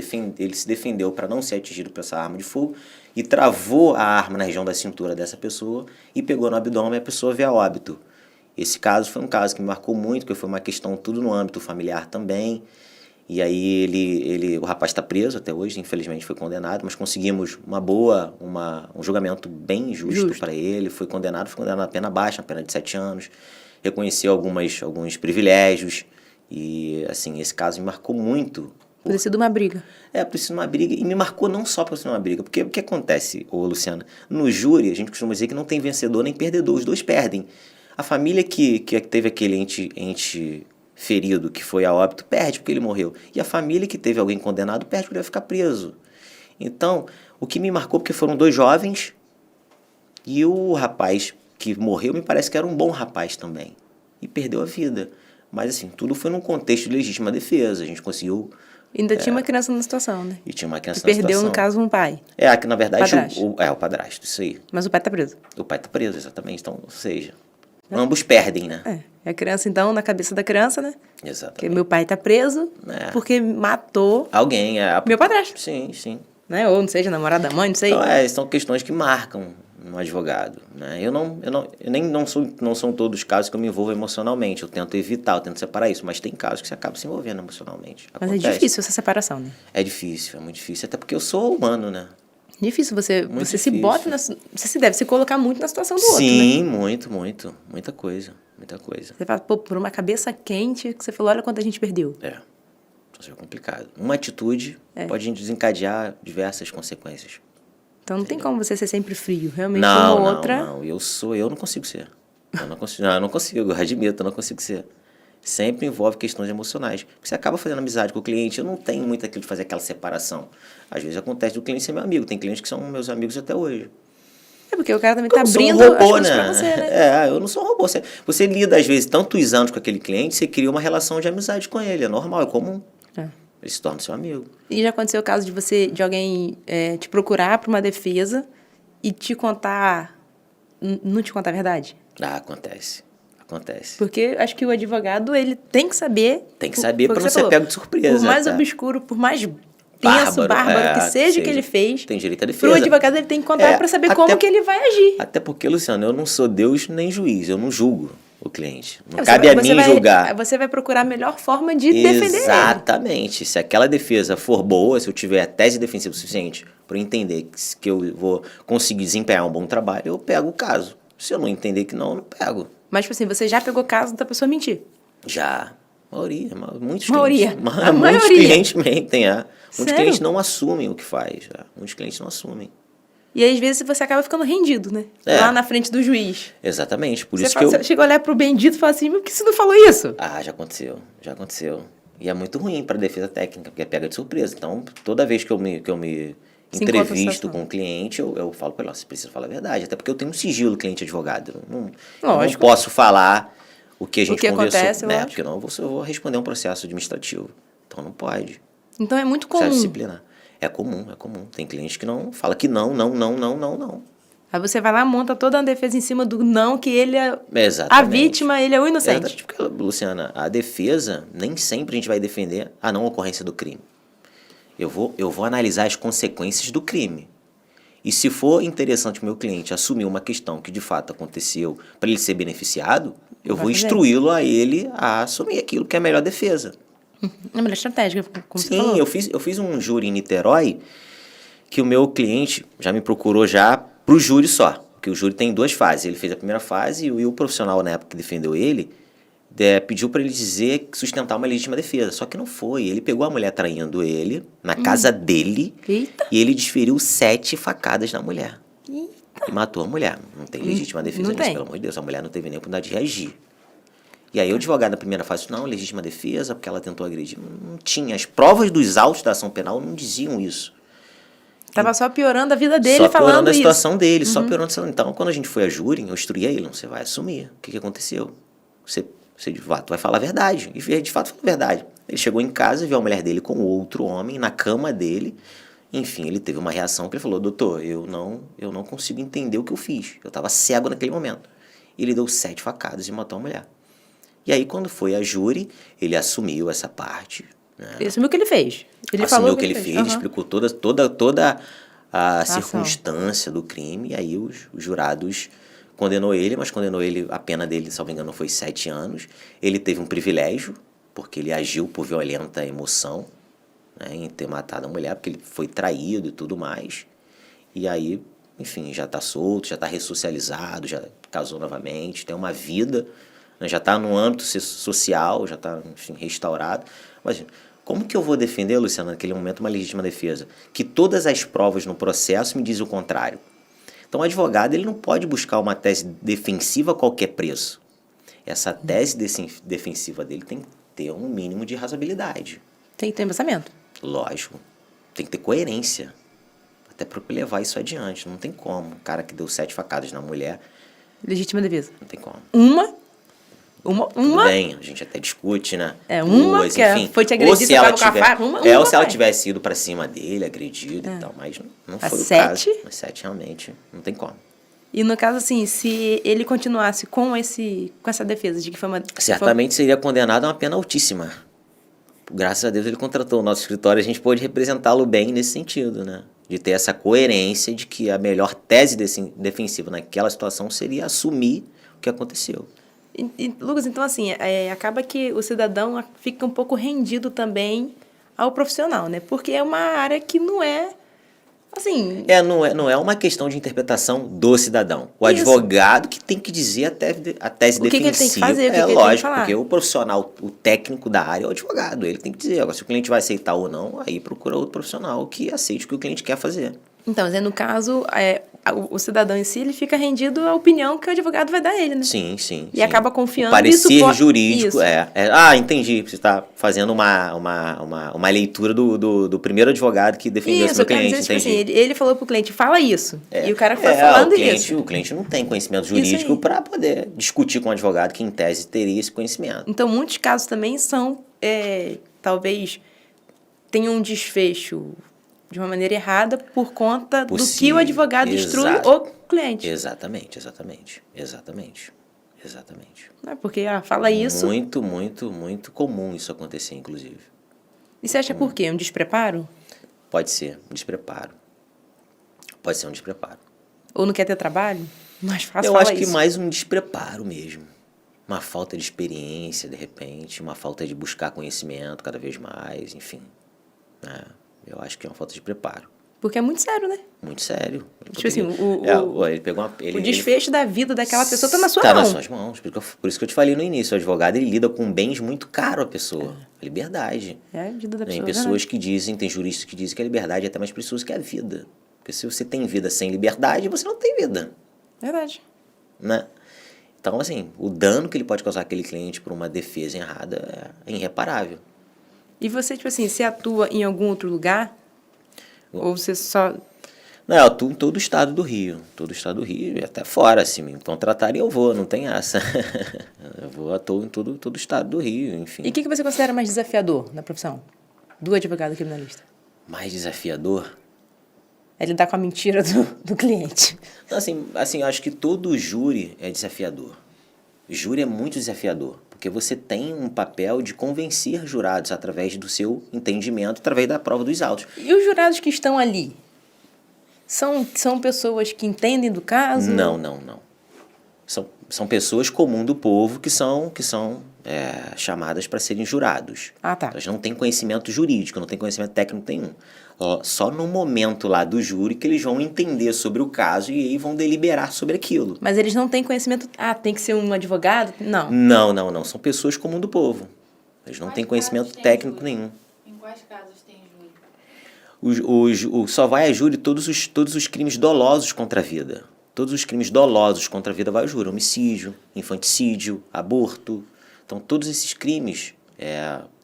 defendeu para não ser atingido por essa arma de fogo e travou a arma na região da cintura dessa pessoa e pegou no abdômen e a pessoa veio a óbito. Esse caso foi um caso que me marcou muito, porque foi uma questão tudo no âmbito familiar também. E aí o rapaz está preso até hoje, infelizmente foi condenado, mas conseguimos um julgamento bem justo para ele. Foi condenado a pena baixa, a pena de 7 anos, reconheceu alguns privilégios. E, assim, esse caso me marcou muito. Por ter sido uma briga. Por ter sido uma briga. E me marcou não só por ser uma briga. Porque o que acontece, Luciana? No júri, a gente costuma dizer que não tem vencedor nem perdedor. Os dois perdem. A família que teve aquele ente ferido, que foi a óbito, perde porque ele morreu. E a família que teve alguém condenado, perde porque ele vai ficar preso. Então, o que me marcou, porque foram 2 jovens, e o rapaz que morreu, me parece que era um bom rapaz também. E perdeu a vida. Mas, assim, tudo foi num contexto de legítima defesa. A gente conseguiu... Ainda tinha uma criança na situação, né? E tinha uma criança na situação. Perdeu, no caso, um pai. Que na verdade... O padrasto, isso aí. Mas o pai tá preso. O pai tá preso, exatamente. Então, ou seja... ambos perdem, né? É a criança, então, na cabeça da criança, né? Porque Exatamente. meu pai tá preso porque matou Alguém meu padrasto, Sim, sim. né? Ou, não seja, namorado da mãe, não sei. Então, são questões que marcam um advogado, né? Não são todos os casos que eu me envolvo emocionalmente. Eu tento evitar, eu tento separar isso, mas tem casos que você acaba se envolvendo emocionalmente. Mas Acontece. é difícil essa separação, né? É difícil, é muito difícil, até porque eu sou humano, né? Difícil você se difícil. bota você se deve se colocar muito na situação do outro, né? Sim, muito, muita coisa. Você fala, pô, por uma cabeça quente que você falou, olha quanta gente perdeu. Isso é complicado. Uma atitude pode desencadear diversas consequências. Então não tem como você ser sempre frio. Realmente, Não, uma ou não, outra... não. Eu não consigo ser. Eu não consigo, eu admito, eu não consigo ser. Sempre envolve questões emocionais. Porque você acaba fazendo amizade com o cliente, eu não tenho muito aquilo de fazer aquela separação. Às vezes acontece do cliente ser meu amigo. Tem clientes que são meus amigos até hoje. É porque o cara também tá Eu não sou um abrindo robô, as coisas né? pra você, né? Eu não sou um robô. Você lida, às vezes, tantos anos com aquele cliente, você cria uma relação de amizade com ele. É normal, é comum. Ele se torna seu amigo. E já aconteceu o caso de alguém te procurar pra uma defesa e te contar... Não te contar a verdade? Acontece. Porque acho que o advogado, ele tem que saber... Tem que saber foi o pra não você ser falou. pego de surpresa. Por mais tá? obscuro, por mais tenso, bárbaro que seja que ele fez... Tem direito à defesa. Pro advogado, ele tem que contar pra saber como que ele vai agir. Até porque, Luciano, eu não sou Deus nem juiz. Eu não julgo o cliente. Não cabe a mim julgar. Você vai procurar a melhor forma de defender ele. Exatamente. Se aquela defesa for boa, se eu tiver tese defensiva suficiente para eu entender que eu vou conseguir desempenhar um bom trabalho, eu pego o caso. Se eu não entender que não, eu não pego. Mas, tipo assim, você já pegou caso da pessoa mentir? Já. Muitos Maioria. clientes. A Muitos maioria. clientes mentem, Muitos Sério? clientes não assumem o que faz. Muitos clientes não assumem. E às vezes você acaba ficando rendido, né? Lá na frente do juiz. Exatamente. Por Você isso que eu... Você chega a olhar pro bendito e fala assim, mas por que você não falou isso? Já aconteceu. E é muito ruim para defesa técnica, porque é pega de surpresa. Então, toda vez que eu me Se encontra a entrevisto situação. com um cliente, eu falo para ele, você precisa falar a verdade. Até porque eu tenho um sigilo cliente-advogado. Eu não Lógico. posso falar o que a gente conversou. acontece, né? lógico. Porque não eu vou responder um processo administrativo. Então, não pode. Então é muito Processo comum. disciplinar. É comum. Tem cliente que não fala que não. Aí você vai lá, monta toda uma defesa em cima do não, que ele é Exatamente. a vítima, ele é o inocente. Exatamente, porque, Luciana, a defesa, nem sempre a gente vai defender a não ocorrência do crime. Eu vou analisar as consequências do crime. E se for interessante o meu cliente assumir uma questão que de fato aconteceu para ele ser beneficiado, eu vou instruí-lo a ele a assumir aquilo que é a melhor defesa. É a melhor estratégia, como você Sim, falou. eu fiz um júri em Niterói que o meu cliente já me procurou já pro júri só. Porque o júri tem 2 fases. Ele fez a primeira fase e o profissional na época que defendeu ele pediu para ele sustentar uma legítima defesa. Só que não foi. Ele pegou a mulher traindo ele na casa dele. Eita. E ele desferiu 7 facadas na mulher. Eita. E matou a mulher. Não tem legítima defesa não nisso, tem. pelo amor de Deus. A mulher não teve nem oportunidade de reagir. E aí o advogado na primeira fase disse, não, legítima defesa, porque ela tentou agredir. Não tinha. As provas dos autos da ação penal não diziam isso. Tava só piorando a vida dele Só falando piorando a isso. situação dele, só piorando a situação. Então, quando a gente foi a júri, eu instruí ele, não, você vai assumir. O que aconteceu? Você de fato vai falar a verdade. E de fato falou a verdade. Ele chegou em casa e viu a mulher dele com outro homem na cama dele. Enfim, ele teve uma reação que ele falou, doutor, eu não consigo entender o que eu fiz. Eu estava cego naquele momento. E ele deu 7 facadas e matou a mulher. E aí, quando foi a júri, ele assumiu essa parte. Né? Ele assumiu o que ele fez. Ele Assumiu falou o que ele fez, Aham. explicou toda a circunstância do crime. E aí os jurados condenou ele, mas condenou ele, a pena dele, salvo engano, foi 7 anos. Ele teve um privilégio, porque ele agiu por violenta emoção, né, em ter matado a mulher, porque ele foi traído e tudo mais. E aí, enfim, já está solto, já está ressocializado, já casou novamente, tem uma vida, né, já está no âmbito social, já está, enfim, restaurado. Mas como que eu vou defender, Luciana, naquele momento, uma legítima defesa? Que todas as provas no processo me dizem o contrário. Então, o advogado ele não pode buscar uma tese defensiva a qualquer preço. Essa tese defensiva dele tem que ter um mínimo de razoabilidade. Tem que ter pensamento. Lógico. Tem que ter coerência. Até para levar isso adiante. Não tem como. O cara que deu 7 facadas na mulher, Legítima defesa. não tem como. Uma. Tudo bem, a gente até discute, né? Uma, Duas, que enfim. foi te agredir, Ou se ela você tava com a faca, ou se ela vai. tivesse ido pra cima dele, agredido e tal, mas não As foi o 7? caso. As 7 realmente, não tem como. E no caso, assim, se ele continuasse com essa defesa de que foi uma... Certamente seria condenado a uma pena altíssima. Graças a Deus ele contratou o nosso escritório, a gente pôde representá-lo bem nesse sentido, né? De ter essa coerência de que a melhor tese defensiva naquela situação seria assumir o que aconteceu. Lucas, então assim, acaba que o cidadão fica um pouco rendido também ao profissional, né? Porque é uma área que não é, assim... Não é uma questão de interpretação do cidadão. O Isso. advogado que tem que dizer a tese O que defensiva. ele tem que fazer, o que ele tem que lógico, falar. porque o profissional, o técnico da área é o advogado. Ele tem que dizer. Agora, se o cliente vai aceitar ou não, aí procura outro profissional que aceite o que o cliente quer fazer. Então, mas aí, no caso, o cidadão em si, ele fica rendido à opinião que o advogado vai dar a ele, né? Sim, sim. E acaba confiando. O parecer Isso jurídico isso. entendi. Você está fazendo uma leitura do primeiro advogado que defendeu Isso, seu eu quero cliente. dizer, tipo Entendi. assim, ele falou pro cliente, fala isso. E o cara foi falando isso. O cliente não tem conhecimento jurídico para poder discutir com o advogado que, em tese, teria esse conhecimento. Então, muitos casos também são, talvez, tenham um desfecho de uma maneira errada por conta do que o advogado instrui o cliente. Exatamente. Não é porque, fala isso... Muito, muito, muito comum isso acontecer, inclusive. E você acha por quê? Um despreparo? Pode ser um despreparo. Ou não quer ter trabalho? Mais fácil Eu falar acho que isso. mais um despreparo mesmo. Uma falta de experiência, de repente, uma falta de buscar conhecimento cada vez mais, enfim. Eu acho que é uma falta de preparo. Porque é muito sério, né? Muito sério. Tipo assim, ele pegou o desfecho da vida daquela pessoa está na sua mão. mão. Está nas suas mãos. Por isso que eu te falei no início. O advogado, ele lida com bens muito caros à pessoa. Liberdade. É a vida da pessoa. Tem pessoas que dizem, tem juristas que dizem que a liberdade é até mais preciosa que a vida. Porque se você tem vida sem liberdade, você não tem vida. Verdade. Né? Então, assim, o dano que ele pode causar àquele cliente por uma defesa errada é irreparável. E você, tipo assim, você atua em algum outro lugar? Ou você só... Não, eu atuo em todo o estado do Rio. E até fora, assim, me contratarem eu vou, não tem essa. Atuo em todo o estado do Rio, enfim. E o que você considera mais desafiador na profissão do advogado criminalista? Mais desafiador? É lidar com a mentira do cliente. Assim, eu acho que todo júri é desafiador. Júri é muito desafiador, porque você tem um papel de convencer jurados através do seu entendimento, através da prova dos autos. E os jurados que estão ali? São pessoas que entendem do caso? Não. São pessoas comum do povo que são chamadas para serem jurados. Ah, tá. Elas não têm conhecimento jurídico, não têm conhecimento técnico nenhum. Só no momento lá do júri que eles vão entender sobre o caso e aí vão deliberar sobre aquilo. Mas eles não têm conhecimento... tem que ser um advogado? Não. Não. São pessoas comum do povo. Eles não têm conhecimento técnico nenhum. Em quais casos tem júri? Só vai a júri todos os crimes dolosos contra a vida. Todos os crimes dolosos contra a vida vai ao júri. Homicídio, infanticídio, aborto. Então, todos esses crimes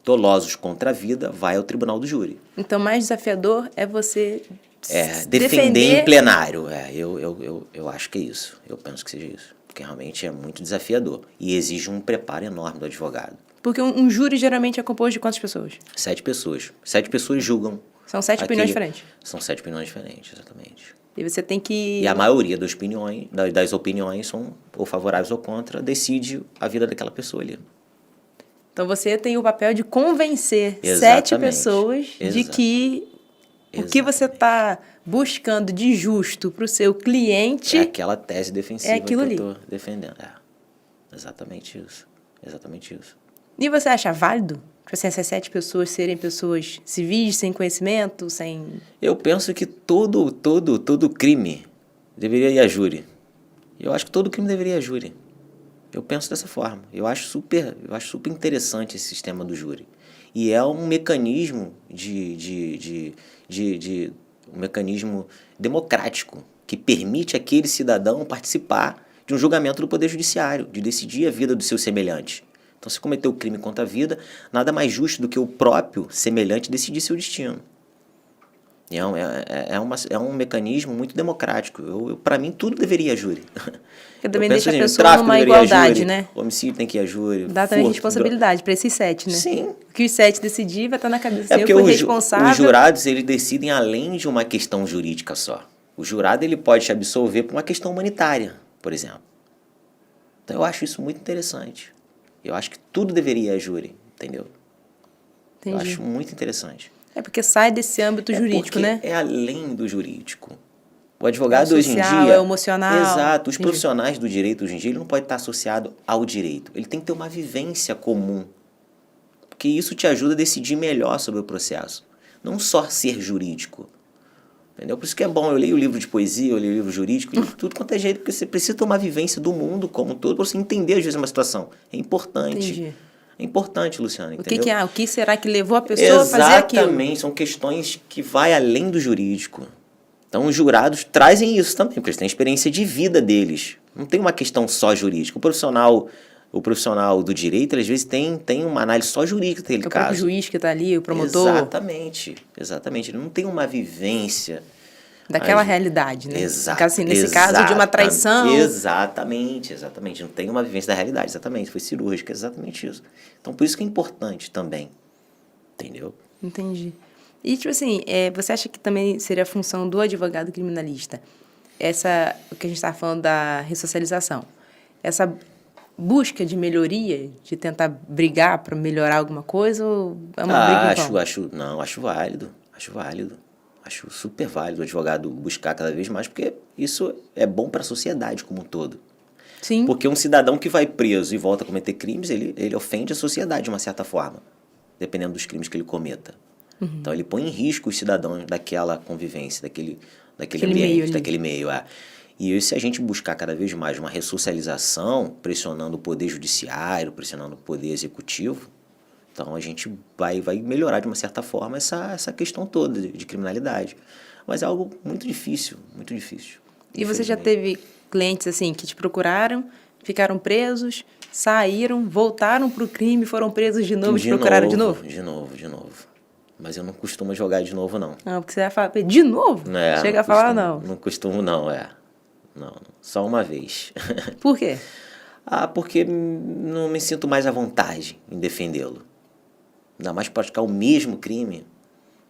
dolosos contra a vida vai ao tribunal do júri. Então, mais desafiador é você defender em plenário. Eu acho que é isso. Eu penso que seja isso. Porque realmente é muito desafiador. E exige um preparo enorme do advogado. Porque um júri geralmente é composto de quantas pessoas? 7 pessoas. 7 pessoas julgam. São 7 opiniões diferentes. São 7 opiniões diferentes, exatamente. E você tem que... E a maioria das opiniões são ou favoráveis ou contra, decide a vida daquela pessoa ali. Então você tem o papel de convencer Exatamente. 7 pessoas de que o que você está buscando de justo para o seu cliente... É aquela tese defensiva é aquilo que eu ali. estou defendendo. Exatamente isso. E você acha válido? Tipo assim, essas 7 pessoas serem pessoas civis, sem conhecimento, sem... Eu penso que todo crime deveria ir a júri. Eu acho que todo crime deveria ir a júri. Eu penso dessa forma. Eu acho super interessante esse sistema do júri. E é um mecanismo um mecanismo democrático que permite àquele cidadão participar de um julgamento do Poder Judiciário, de decidir a vida do seu semelhante. Então, se cometeu crime contra a vida, nada mais justo do que o próprio semelhante decidir seu destino. É um mecanismo muito democrático. Para mim, tudo deveria ir a júri. Porque também deixa a pessoa numa igualdade, né? Homicídio tem que ir a júri. Dá também responsabilidade para esses 7, né? Sim. O que os 7 decidir vai estar na cabeça. Porque eu fui responsável. os jurados, eles decidem além de uma questão jurídica só. O jurado ele pode te absolver por uma questão humanitária, por exemplo. Então eu acho isso muito interessante. Eu acho que tudo deveria ir a júri, entendeu? Entendi. Eu acho muito interessante. É porque sai desse âmbito jurídico, porque né? é além do jurídico. O advogado É o hoje em social, dia... é o emocional. Exato. Os Entendi. profissionais do direito hoje em dia, ele não pode estar associado ao direito. Ele tem que ter uma vivência comum. Porque isso te ajuda a decidir melhor sobre o processo. Não só ser jurídico. Entendeu? Por isso que é bom. Eu leio livro de poesia, eu leio livro jurídico, e tudo quanto é jeito, porque você precisa ter uma vivência do mundo como um todo para você entender, às vezes, uma situação. É importante. Entendi. É importante, Luciana, O entendeu? que o que será que levou a pessoa a fazer aquilo? Exatamente, são questões que vai além do jurídico. Então, os jurados trazem isso também, porque eles têm a experiência de vida deles. Não tem uma questão só jurídica. O profissional do direito, ele, às vezes, tem uma análise só jurídica daquele É o próprio caso. juiz que está ali, o promotor. Exatamente. Ele não tem uma vivência... Daquela realidade, né? Exato. Assim, nesse caso de uma traição. Exatamente. Não tem uma vivência da realidade, exatamente. Foi cirúrgica, exatamente isso. Então, por isso que é importante também. Entendeu? Entendi. E, tipo assim, você acha que também seria a função do advogado criminalista? O que a gente estava falando da ressocialização. Essa busca de melhoria, de tentar brigar para melhorar alguma coisa, ou é uma briga em vão? Acho válido. Acho super válido o advogado buscar cada vez mais, porque isso é bom para a sociedade como um todo. Sim. Porque um cidadão que vai preso e volta a cometer crimes, ele ofende a sociedade de uma certa forma, dependendo dos crimes que ele cometa. Uhum. Então, ele põe em risco os cidadãos daquela convivência, daquele ambiente, daquele meio. E se a gente buscar cada vez mais uma ressocialização, pressionando o poder judiciário, pressionando o poder executivo, então a gente vai melhorar de uma certa forma essa questão toda de criminalidade. Mas é algo muito difícil, muito difícil. E você já teve clientes assim que te procuraram, ficaram presos, saíram, voltaram para o crime, foram presos de novo e te procuraram de novo? De novo. Mas eu não costumo jogar de novo, não. Não, porque você vai falar, de novo? Chega a falar, não. Não costumo, não, Não, só uma vez. Por quê? Porque não me sinto mais à vontade em defendê-lo. Ainda mais praticar o mesmo crime,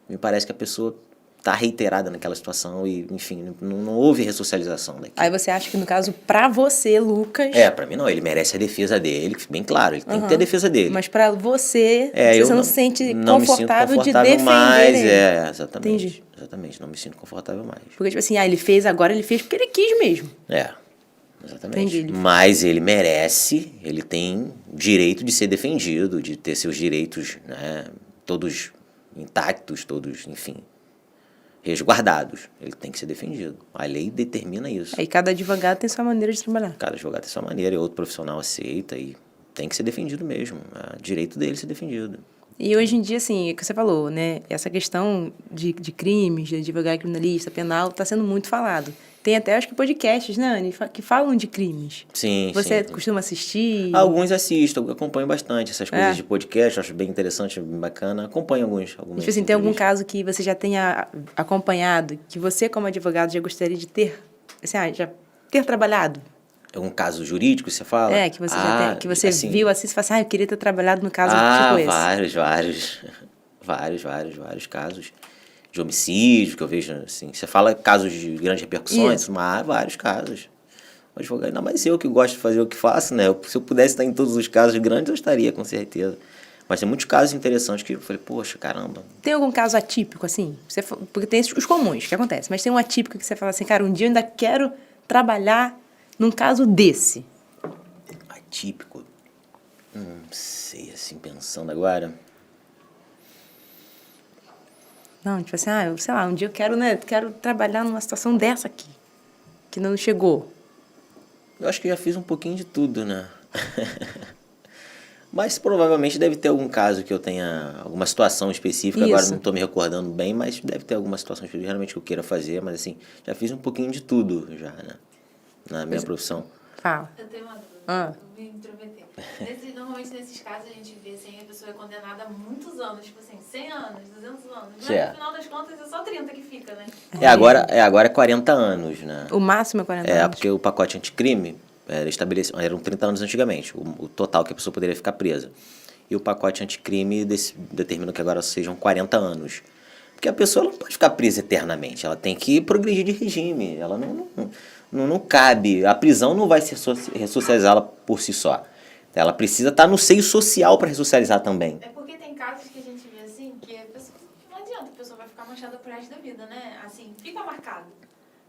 me parece que a pessoa está reiterada naquela situação e, enfim, não houve ressocialização daquilo. Aí você acha que, no caso, pra você, Lucas... Pra mim não, ele merece a defesa dele, bem claro, ele tem que ter a defesa dele. Mas pra você, você não se sente confortável de defender mais, ele. Exatamente. Entendi. Exatamente, não me sinto confortável mais. Porque, tipo assim, ele fez porque ele quis mesmo. Exatamente. Entendi. Mas ele merece, ele tem direito de ser defendido, de ter seus direitos, né, todos intactos, todos, enfim, resguardados. Ele tem que ser defendido. A lei determina isso. Aí cada advogado tem sua maneira de trabalhar. Cada advogado tem sua maneira, e outro profissional aceita e tem que ser defendido mesmo. É direito dele ser defendido. E hoje em dia, assim, é o que você falou, né? Essa questão de crimes, de advogado criminalista, penal, está sendo muito falado. Tem até, acho que, podcasts, né, Anny, que falam de crimes. Sim, Você sim. costuma assistir? Alguns assisto, eu acompanho bastante essas coisas de podcast, acho bem interessante, bem bacana. Acompanho alguns. Tipo assim, tem algum caso que você já tenha acompanhado, que você, como advogado, já gostaria de ter, assim, já ter trabalhado? Algum caso jurídico, você fala? Que você já tem, que você viu assim, você fala assim, eu queria ter trabalhado no caso tipo esse. Vários casos de homicídio que eu vejo, assim, você fala casos de grandes repercussões, mas vários casos. O advogado, ainda mais eu que gosto de fazer o que faço, né? Se eu pudesse estar em todos os casos grandes, eu estaria, com certeza. Mas tem muitos casos interessantes que eu falei, poxa, caramba. Tem algum caso atípico, assim? Porque tem os comuns que acontecem, mas tem um atípico que você fala assim, cara, um dia eu ainda quero trabalhar num caso desse. Atípico? Não sei, assim, pensando agora. Não, tipo assim, sei lá, um dia eu quero trabalhar numa situação dessa aqui, que não chegou. Eu acho que já fiz um pouquinho de tudo, né? Mas provavelmente deve ter algum caso que eu tenha alguma situação específica. Isso. Agora não estou me recordando bem, mas deve ter alguma situação específica realmente que eu queira fazer. Mas assim, já fiz um pouquinho de tudo já, né? Na minha profissão. Fala. Eu tenho uma dúvida. Vou me intrometer. Normalmente nesses casos a gente vê assim, a pessoa é condenada a muitos anos, tipo assim, 100 anos, 200 anos. Mas no final das contas é só 30 que fica, né? Agora é 40 anos, né? O máximo é 40 anos. Porque o pacote anticrime eram 30 anos antigamente, o total que a pessoa poderia ficar presa. E o pacote anticrime determina que agora sejam 40 anos. Porque a pessoa não pode ficar presa eternamente, ela tem que progredir de regime, ela não cabe, a prisão não vai ressocializá-la por si só. Ela precisa estar no seio social para ressocializar também. É porque tem casos que a gente vê assim, que a pessoa, não adianta, a pessoa vai ficar manchada pro resto da vida, né? Assim, fica marcado.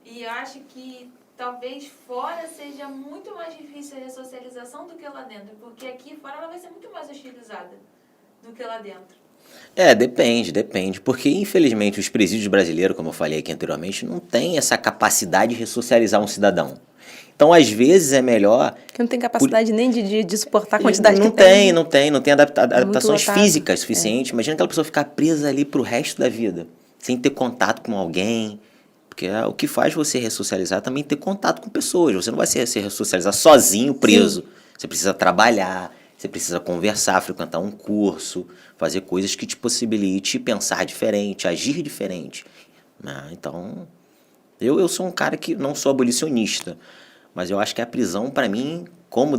E eu acho que talvez fora seja muito mais difícil a ressocialização do que lá dentro, porque aqui fora ela vai ser muito mais hostilizada do que lá dentro. Depende, porque infelizmente os presídios brasileiros, como eu falei aqui anteriormente, não têm essa capacidade de ressocializar um cidadão. Então, às vezes, é melhor... Que não tem capacidade nem de suportar a quantidade que tem. Não tem adaptações lotado. Físicas suficientes. Imagina aquela pessoa ficar presa ali pro resto da vida, sem ter contato com alguém. Porque o que faz você ressocializar é também ter contato com pessoas. Você não vai se ressocializar sozinho, preso. Sim. Você precisa trabalhar, você precisa conversar, frequentar um curso, fazer coisas que te possibilite pensar diferente, agir diferente. Então, eu sou um cara que não sou abolicionista, mas eu acho que a prisão, para mim, como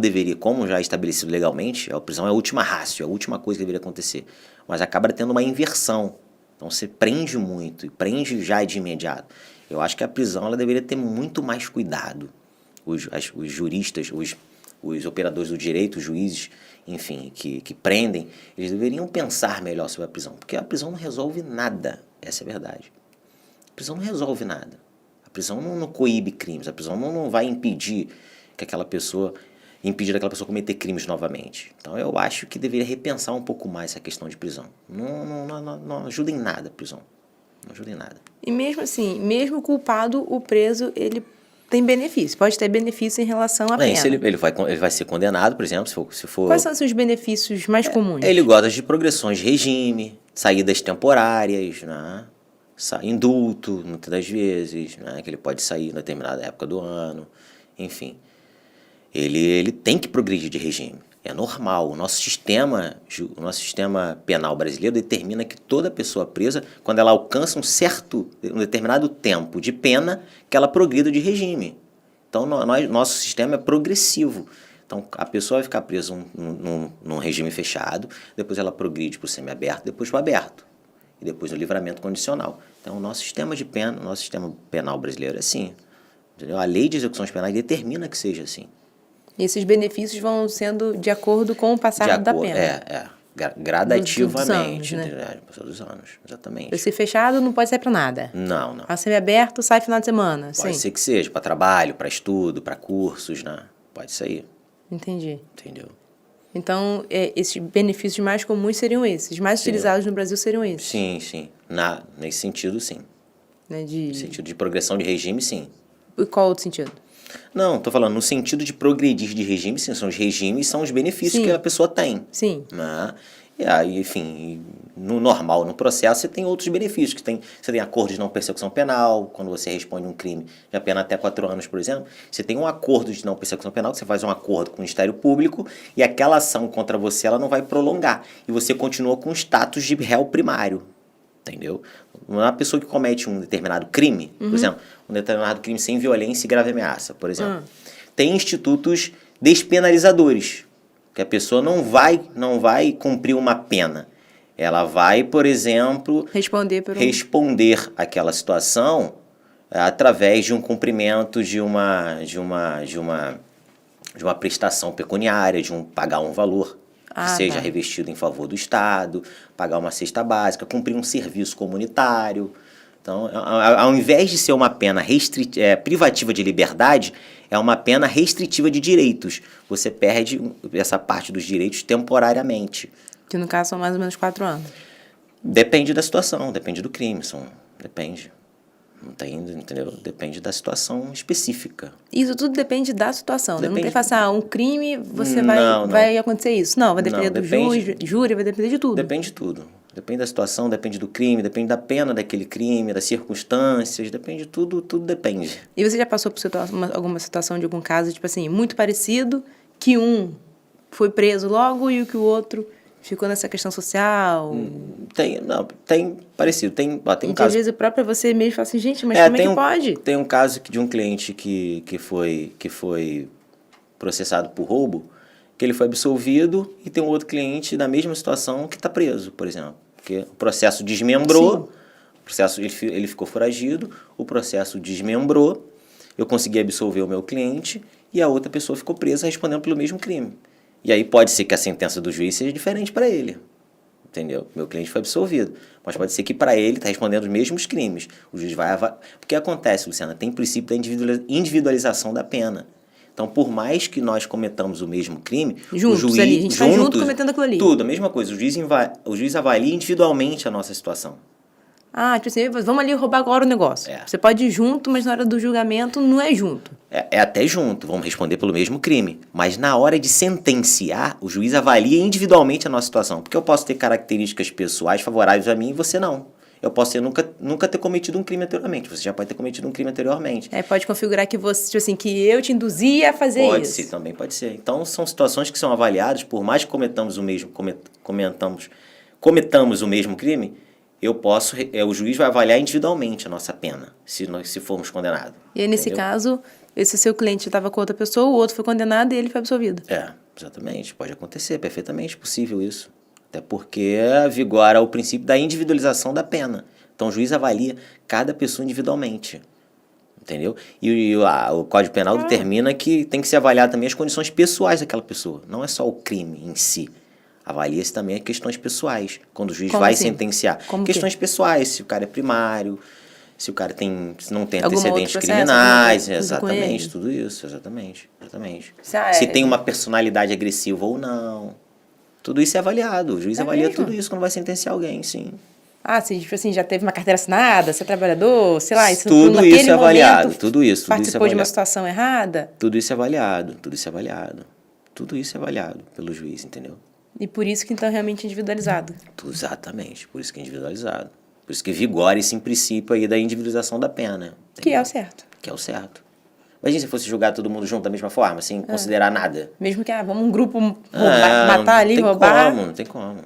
já é estabelecido legalmente, a prisão é a última ratio, é a última coisa que deveria acontecer. Mas acaba tendo uma inversão. Então você prende muito, e prende já de imediato. Eu acho que a prisão ela deveria ter muito mais cuidado. Os juristas, os operadores do direito, os juízes, enfim, que prendem, eles deveriam pensar melhor sobre a prisão. Porque a prisão não resolve nada, essa é a verdade. A prisão não resolve nada. A prisão não coíbe crimes, a prisão não vai impedir daquela pessoa cometer crimes novamente. Então eu acho que deveria repensar um pouco mais essa questão de prisão. Não ajuda em nada a prisão. Não ajuda em nada. E mesmo assim, mesmo culpado, o preso, ele tem benefício, pode ter benefício em relação à pena. Ele vai ser condenado, por exemplo, se for... Quais são os benefícios mais comuns? Ele gosta de progressões de regime, saídas temporárias, né? Indulto, muitas das vezes, né? Que ele pode sair em determinada época do ano, enfim. Ele tem que progredir de regime. É normal. O nosso sistema penal brasileiro determina que toda pessoa presa, quando ela alcança um determinado tempo de pena, que ela progrida de regime. Então, nosso sistema é progressivo. Então, a pessoa vai ficar presa num regime fechado, depois ela progride para o semiaberto, depois para o aberto, e depois no livramento condicional. Então, o nosso sistema penal brasileiro é assim. Entendeu? A lei de execuções penais determina que seja assim. E esses benefícios vão sendo de acordo com o passar da pena. Gradativamente. Dos anos, né? Passar dos anos, exatamente. Vai ser fechado, não pode sair para nada. Não. A semiaberto, sai final de semana. Pode ser que seja, para trabalho, para estudo, para cursos, né? Pode sair. Entendi. Entendeu? Então, esses benefícios mais comuns seriam esses. Mais utilizados no Brasil seriam esses. Sim. Nesse sentido, sim. Né, No sentido de progressão de regime, sim. E qual outro sentido? Não, estou falando no sentido de progredir de regime, sim, são os regimes, são os benefícios que a pessoa tem. Sim. Né? E aí, enfim, no normal, no processo, você tem outros benefícios. Você tem acordo de não persecução penal, quando você responde um crime de apenas até 4 anos, por exemplo. Você tem um acordo de não persecução penal, que você faz um acordo com o Ministério Público, e aquela ação contra você ela não vai prolongar. E você continua com o status de réu primário. Entendeu? Uma pessoa que comete um determinado crime, por exemplo, um determinado crime sem violência e grave ameaça, por exemplo, tem institutos despenalizadores, que a pessoa não vai cumprir uma pena. Ela vai, por exemplo, responder aquela situação através de um cumprimento de uma prestação pecuniária, pagar um valor. Que seja revestido em favor do Estado, pagar uma cesta básica, cumprir um serviço comunitário. Então, ao invés de ser uma pena privativa de liberdade, é uma pena restritiva de direitos. Você perde essa parte dos direitos temporariamente. Que no caso são mais ou menos 4 anos. Depende da situação, depende do crime. Depende. Não tem, entendeu? Depende da situação específica. Isso tudo depende da situação. Depende. Não tem que fazer um crime, vai acontecer isso. Não, vai depender do júri, vai depender de tudo. Depende de tudo. Depende da situação, depende do crime, depende da pena daquele crime, das circunstâncias, depende de tudo depende. E você já passou por alguma situação de algum caso, tipo assim, muito parecido, que um foi preso logo e o que o outro ficou nessa questão social? Tem parecido. Tem um caso... Às vezes o próprio você mesmo fala assim, gente, mas como é que pode? Tem um caso de um cliente que foi processado por roubo, que ele foi absolvido, e tem um outro cliente na mesma situação que está preso, por exemplo. Porque o processo desmembrou, processo, ele ficou foragido, o processo desmembrou, eu consegui absolver o meu cliente e a outra pessoa ficou presa respondendo pelo mesmo crime. E aí pode ser que a sentença do juiz seja diferente para ele. Entendeu? Meu cliente foi absolvido. Mas pode ser que para ele está respondendo os mesmos crimes. O juiz vai Porque acontece, Luciana, tem princípio da individualização da pena. Então, por mais que nós cometamos o mesmo crime, juntos, o juiz, ali, a gente está junto cometendo aquilo ali. Tudo, a mesma coisa. O juiz avalia individualmente a nossa situação. Tipo assim, vamos ali roubar agora o negócio. Você pode ir junto, mas na hora do julgamento não é junto. É até junto, vamos responder pelo mesmo crime. Mas na hora de sentenciar, o juiz avalia individualmente a nossa situação. Porque eu posso ter características pessoais favoráveis a mim e você não. Eu posso nunca ter cometido um crime anteriormente. Você já pode ter cometido um crime anteriormente. Pode configurar que você, tipo assim, que eu te induzi a fazer isso. Pode ser, também pode ser. Então, são situações que são avaliadas, por mais que cometamos o mesmo crime, o juiz vai avaliar individualmente a nossa pena, se formos condenados. E aí, nesse caso, esse seu cliente estava com outra pessoa, o outro foi condenado e ele foi absolvido. Exatamente. Pode acontecer, perfeitamente possível isso. Até porque vigora o princípio da individualização da pena. Então, o juiz avalia cada pessoa individualmente. Entendeu? E o Código Penal determina que tem que se avaliar também as condições pessoais daquela pessoa. Não é só o crime em si. Avalia-se também as questões pessoais, quando o juiz vai sentenciar. Questões pessoais, se o cara é primário, se o cara não tem antecedentes criminais, exatamente, tudo isso, exatamente. Se tem uma personalidade agressiva ou não. Tudo isso é avaliado. O juiz avalia tudo isso quando vai sentenciar alguém, sim. Se tipo assim, já teve uma carteira assinada, você é trabalhador, sei lá, tudo isso é avaliado, tudo isso participou de uma situação errada. Tudo isso é avaliado pelo juiz, entendeu? E por isso que então é realmente individualizado. Exatamente, por isso que é individualizado. Por isso que vigora esse princípio aí da individualização da pena. Entendeu? Que é o certo. Que é o certo. Imagina se fosse julgar todo mundo junto da mesma forma, sem considerar nada. Mesmo que, vamos um grupo matar ali, roubar. Não tem como.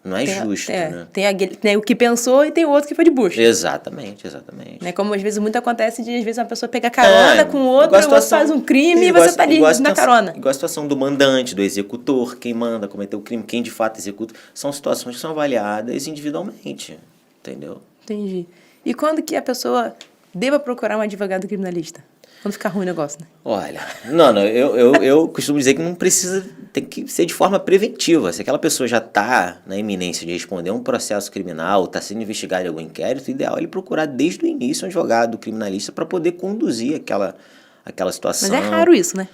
Não é justo, né? Tem o que pensou e tem o outro que foi de bucha. Exatamente. Como às vezes muito acontece de, às vezes, uma pessoa pega carona com o outro faz um crime e você tá ali na carona. Igual a situação do mandante, do executor, quem manda cometer o crime, quem de fato executa. São situações que são avaliadas individualmente, entendeu? Entendi. E quando que a pessoa deva procurar um advogado criminalista? Quando ficar ruim o negócio, né? Olha, eu costumo dizer que não precisa, tem que ser de forma preventiva. Se aquela pessoa já está na iminência de responder um processo criminal, está sendo investigado em algum inquérito, o ideal é ele procurar desde o início um advogado criminalista para poder conduzir aquela situação. Mas é raro isso, né?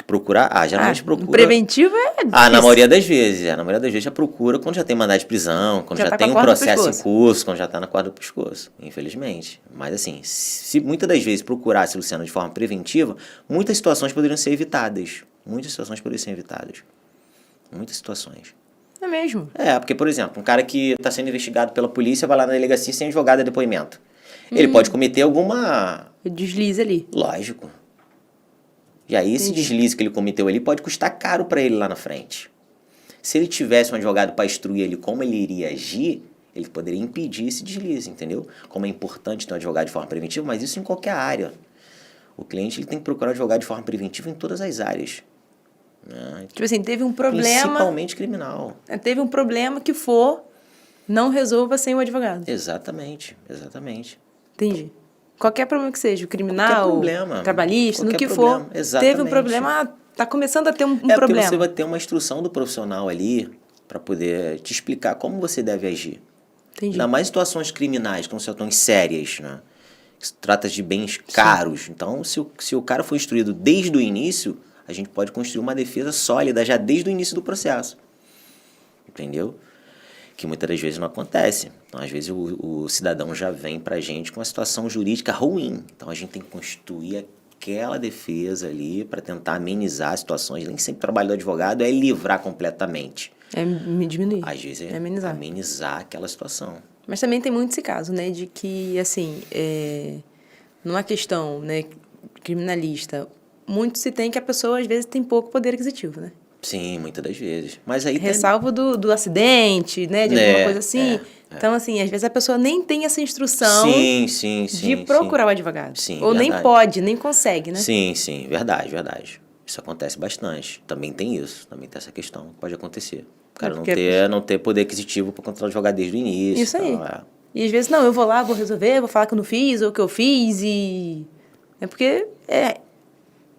Procurar, geralmente procura... Preventivo é difícil. Na maioria das vezes. Na maioria das vezes já procura quando já tem mandado de prisão, quando já tem um processo em curso, quando já está na corda do pescoço, infelizmente. Mas assim, se muitas das vezes procurasse, Luciano, de forma preventiva, muitas situações poderiam ser evitadas. Muitas situações. É mesmo? Porque, por exemplo, um cara que está sendo investigado pela polícia vai lá na delegacia sem advogado a depoimento. Ele pode cometer alguma... Deslize ali. Lógico. E aí, esse deslize que ele cometeu ali pode custar caro para ele lá na frente. Se ele tivesse um advogado para instruir ele como ele iria agir, ele poderia impedir esse deslize, entendeu? Como é importante ter um advogado de forma preventiva, mas isso em qualquer área. O cliente ele tem que procurar um advogado de forma preventiva em todas as áreas. Né? Tipo assim, teve um problema... Principalmente criminal. Teve um problema que não resolva sem o advogado. Exatamente. Entendi. Qualquer problema que seja, criminal, trabalhista, no que for, teve um problema, está começando a ter um problema. Porque você vai ter uma instrução do profissional ali para poder te explicar como você deve agir. Entendi. Ainda mais situações criminais, como situações sérias, né? Se trata de bens caros. Então, se o cara for instruído desde o início, a gente pode construir uma defesa sólida já desde o início do processo. Entendeu? Que muitas das vezes não acontece. Então, às vezes, o cidadão já vem para a gente com uma situação jurídica ruim. Então, a gente tem que construir aquela defesa ali para tentar amenizar as situações. Nem sempre o trabalho do advogado é livrar completamente. É diminuir. Às vezes é amenizar aquela situação. Mas também tem muito esse caso, né? De que, assim, numa questão, né, criminalista, muito se tem que a pessoa, às vezes, tem pouco poder aquisitivo, né? Sim, muitas das vezes. Mas aí ressalvo do acidente, né? De alguma coisa assim. Então, assim, às vezes a pessoa nem tem essa instrução de procurar o advogado. Sim, ou verdade. nem pode, nem consegue, né? Sim, verdade. Isso acontece bastante. Também tem isso. Também tem essa questão. Pode acontecer. O cara não ter poder aquisitivo para contratar o advogado desde o início. Isso aí. E às vezes, não, eu vou lá, vou resolver, vou falar que eu não fiz, ou que eu fiz, e... É porque,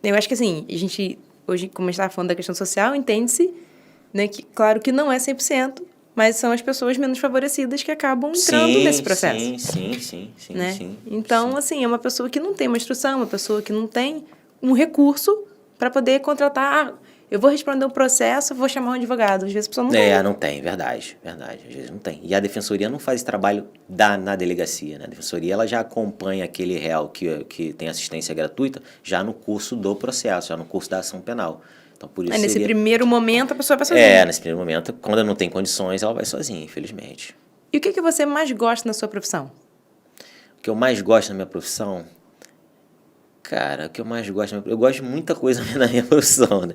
eu acho que assim, a gente, hoje, como a gente estava falando da questão social, entende-se, né, que, claro que não é 100%, mas são as pessoas menos favorecidas que acabam entrando nesse processo. Sim, Né? sim. Então, assim, é uma pessoa que não tem uma instrução, uma pessoa que não tem um recurso para poder contratar. Eu vou responder um processo, vou chamar um advogado. Às vezes a pessoa não tem. Não tem, verdade. Às vezes não tem. E a defensoria não faz esse trabalho na delegacia, né? A defensoria ela já acompanha aquele réu que tem assistência gratuita já no curso do processo, já no curso da ação penal. Então, por isso Nesse primeiro momento, a pessoa vai sozinha. Nesse primeiro momento, quando ela não tem condições, ela vai sozinha, infelizmente. E o que você mais gosta na sua profissão? O que eu mais gosto na minha profissão... Cara, o que eu mais gosto... Eu gosto de muita coisa na minha profissão, né?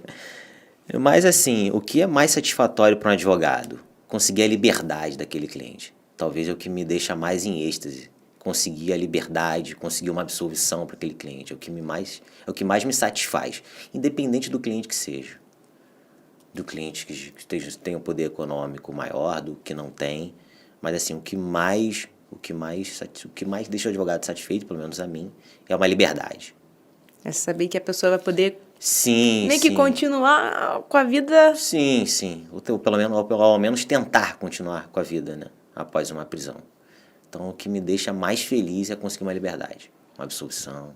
Mas, assim, o que é mais satisfatório para um advogado? Conseguir a liberdade daquele cliente. Talvez é o que me deixa mais em êxtase. Conseguir a liberdade, conseguir uma absolvição para aquele cliente. É o que mais me satisfaz. Independente do cliente que seja. Do cliente que tenha um poder econômico maior, do que não tem. Mas, assim, o que mais deixa o advogado satisfeito, pelo menos a mim, é uma liberdade. É saber que a pessoa vai poder Sim, que continuar com a vida... Sim. Pelo menos tentar continuar com a vida, né? Após uma prisão. Então, o que me deixa mais feliz é conseguir uma liberdade, uma absolvição.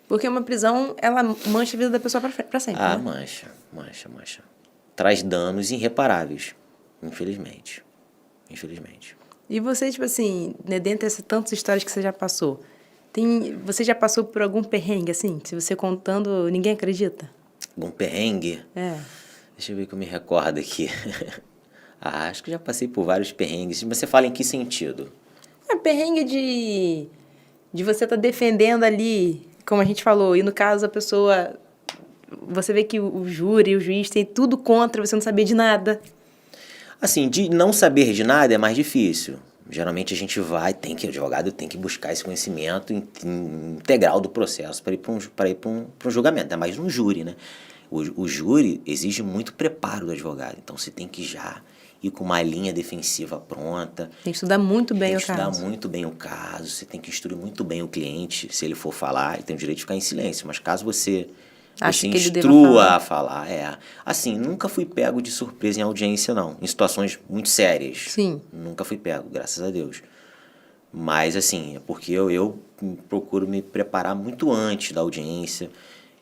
Porque uma prisão, ela mancha a vida da pessoa para sempre, né? Mancha. Traz danos irreparáveis, infelizmente. E você, tipo assim, né, dentre essas tantas histórias que você já passou, você já passou por algum perrengue, assim? Se você contando, ninguém acredita? Algum perrengue? Deixa eu ver que eu me recordo aqui. Acho que já passei por vários perrengues. Você fala em que sentido? Perrengue de você estar defendendo ali, como a gente falou, e no caso a pessoa... Você vê que o júri, o juiz tem tudo contra, você não sabia de nada. Assim, de não saber de nada é mais difícil. Geralmente a gente o advogado tem que buscar esse conhecimento integral do processo para ir para um julgamento, ainda mais no júri, né? O júri exige muito preparo do advogado, então você tem que já ir com uma linha defensiva pronta. Tem que estudar muito bem o caso. Você tem que instruir muito bem o cliente, se ele for falar, ele tem o direito de ficar em silêncio, mas caso você instrua a falar. Assim, nunca fui pego de surpresa em audiência, não. Em situações muito sérias. Sim. Nunca fui pego, graças a Deus. Mas, assim, é porque eu procuro me preparar muito antes da audiência.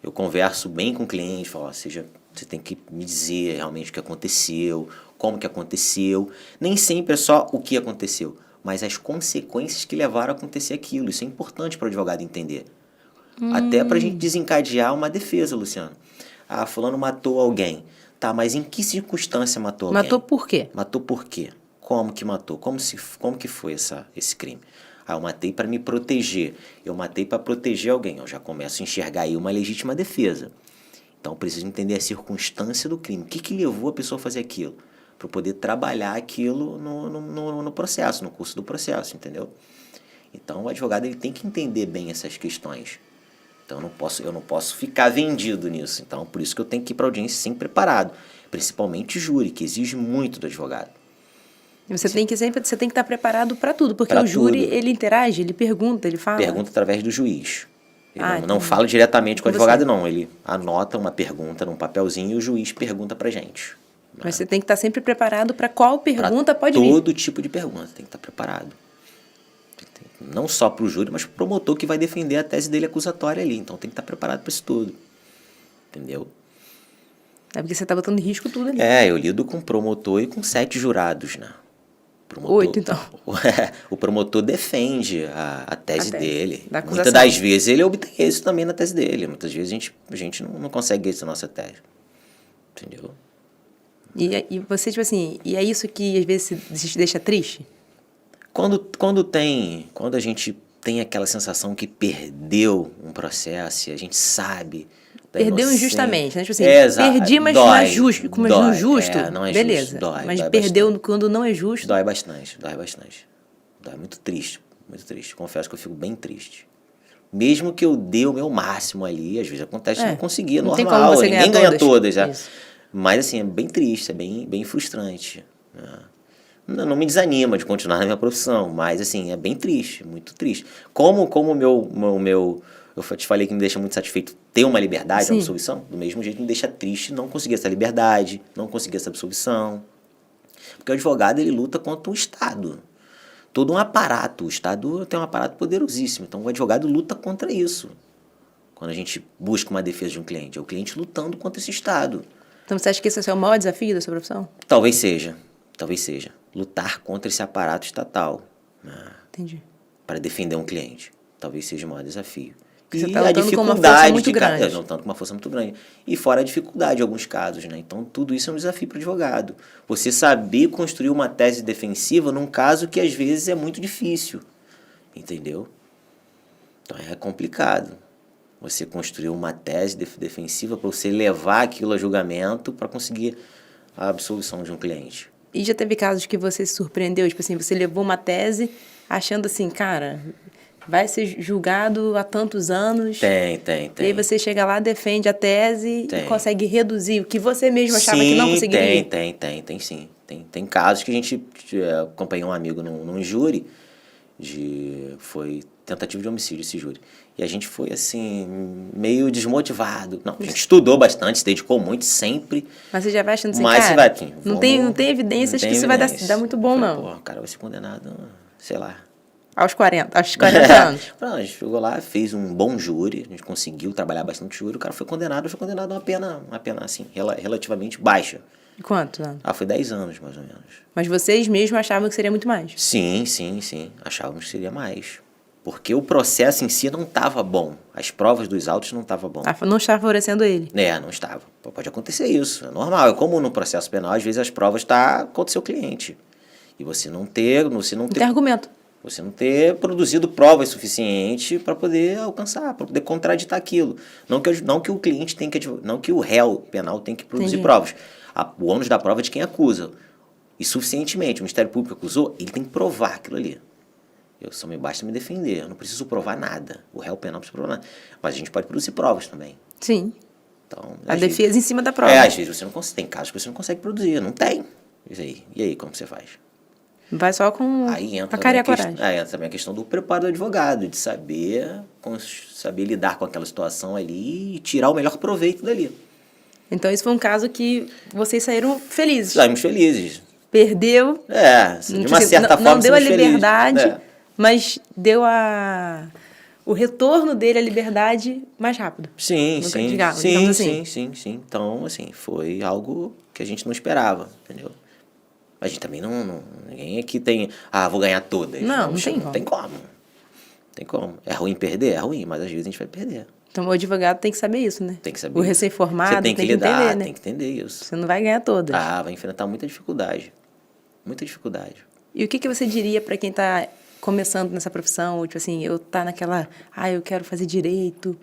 Eu converso bem com o cliente, falo, você tem que me dizer realmente o que aconteceu, como que aconteceu. Nem sempre é só o que aconteceu, mas as consequências que levaram a acontecer aquilo. Isso é importante para o advogado entender. Até para a gente desencadear uma defesa, Luciano. Fulano matou alguém. Tá, mas em que circunstância matou alguém? Matou por quê? Matou por quê? Como que matou? Como que foi esse crime? Eu matei para me proteger. Eu matei para proteger alguém. Eu já começo a enxergar aí uma legítima defesa. Então, eu preciso entender a circunstância do crime. O que levou a pessoa a fazer aquilo? Para eu poder trabalhar aquilo no processo, no curso do processo, entendeu? Então, o advogado ele tem que entender bem essas questões. Então, eu não posso ficar vendido nisso. Então, por isso que eu tenho que ir para a audiência sempre preparado. Principalmente júri, que exige muito do advogado. Você tem que estar preparado para tudo, porque o júri, ele interage, ele pergunta, ele fala. Pergunta através do juiz. Ele não fala diretamente com o advogado, não. Ele anota uma pergunta num papelzinho e o juiz pergunta pra gente. Mas você tem que estar sempre preparado para qual pergunta pode vir. Todo tipo de pergunta, tem que estar preparado. Não só para o júri, mas para o promotor que vai defender a tese dele acusatória ali. Então tem que estar preparado para isso tudo. Entendeu? É porque você está botando em risco tudo ali. Eu lido com promotor e com 7 jurados, né? 8, então. O promotor defende a tese dele. Muitas das vezes ele obtém êxito também na tese dele. Muitas vezes a gente não consegue êxito na nossa tese. Entendeu? E você, tipo assim, e é isso que às vezes te deixa triste? Quando a gente tem aquela sensação que perdeu um processo e a gente sabe... Perdeu injustamente, né? Tipo assim, perdi, mas não é justo. Como é injusto, não é beleza. Justo, mas perdeu bastante. Quando não é justo... Dói bastante. Dói muito triste. Confesso que eu fico bem triste. Mesmo que eu dê o meu máximo ali, às vezes acontece que não conseguia, normal. Ninguém ganha todas. Mas assim, é bem triste, é bem frustrante. Né? não me desanima de continuar na minha profissão, mas assim, é bem triste, muito triste. Como o meu eu te falei que me deixa muito satisfeito ter uma liberdade, Sim. uma absolvição, do mesmo jeito me deixa triste não conseguir essa liberdade, não conseguir essa absolvição. Porque o advogado, ele luta contra o Estado. Todo um aparato. O Estado tem um aparato poderosíssimo. Então, o advogado luta contra isso. Quando a gente busca uma defesa de um cliente. É o cliente lutando contra esse Estado. Então você acha que esse é o maior desafio da sua profissão? Talvez seja. Talvez seja. Lutar contra esse aparato estatal, né, Entendi. para defender um cliente. Talvez seja o maior desafio. Porque você E tá a lutando com uma dificuldade força muito de grande. lutando com uma força muito grande. E fora a dificuldade em alguns casos, né? Então, tudo isso é um desafio para o advogado. Você saber construir uma tese defensiva num caso que às vezes é muito difícil. Entendeu? Então é complicado. Você construir uma tese defensiva para você levar aquilo a julgamento para conseguir a absolvição de um cliente. E já teve casos que você se surpreendeu? Tipo assim, você levou uma tese achando assim, cara, vai ser julgado há tantos anos. Tem. E aí você chega lá, defende a tese Tem. e consegue reduzir o que você mesmo achava que não conseguiria. Tem sim. Tem casos que a gente acompanhou um amigo num júri, foi tentativa de homicídio esse júri. E a gente foi assim, meio desmotivado. Não, a gente estudou bastante, se dedicou muito, sempre. Mas você já vai achando assim, Mas cara, você vai, assim, não tem evidências que isso vai dar muito bom, não. Pô, o cara vai ser condenado, sei lá. Aos 40 anos. Não, a gente chegou lá, fez um bom júri, a gente conseguiu trabalhar bastante júri, o cara foi condenado a uma pena assim, relativamente baixa. Quantos anos? Foi 10 anos, mais ou menos. Mas vocês mesmos achavam que seria muito mais? Sim. Achávamos que seria mais. Porque o processo em si não estava bom. As provas dos autos não estavam bom. Não estava favorecendo ele. Não estava. Pode acontecer isso, é normal. É como no processo penal, às vezes as provas estão contra o seu cliente. E você não ter argumento. Você não ter produzido provas suficientes para poder alcançar, para poder contraditar aquilo. Não que o cliente tem que, não que o réu penal tem que produzir provas. O ônus da prova é de quem acusa. E suficientemente. O Ministério Público acusou, ele tem que provar aquilo ali. Só me basta me defender. Eu não preciso provar nada. O réu penal não precisa provar nada. Mas a gente pode produzir provas também. Sim. Então, a defesa em cima da prova. Às vezes você não consegue. Tem casos que você não consegue produzir. Não tem. E aí, como você faz? Vai só com a cara e a coragem. Entra também a questão do preparo do advogado, de saber lidar com aquela situação ali e tirar o melhor proveito dali. Então, isso foi um caso que vocês saíram felizes. Saímos felizes. Perdeu. De uma certa forma, não deu a liberdade, feliz. mas deu o retorno dele à liberdade mais rápido. Sim. Então, assim, foi algo que a gente não esperava, entendeu? A gente também ninguém aqui tem, vou ganhar todas. Não tem como. Tem como. É ruim perder? É ruim, mas às vezes a gente vai perder. Então, o advogado tem que saber isso, né? Tem que saber. O recém-formado tem que lidar, entender, né? Tem que entender isso. Você não vai ganhar todas. Vai enfrentar muita dificuldade. Muita dificuldade. E o que você diria para quem está começando nessa profissão? Ou, tipo assim, eu tá naquela, eu quero fazer direito.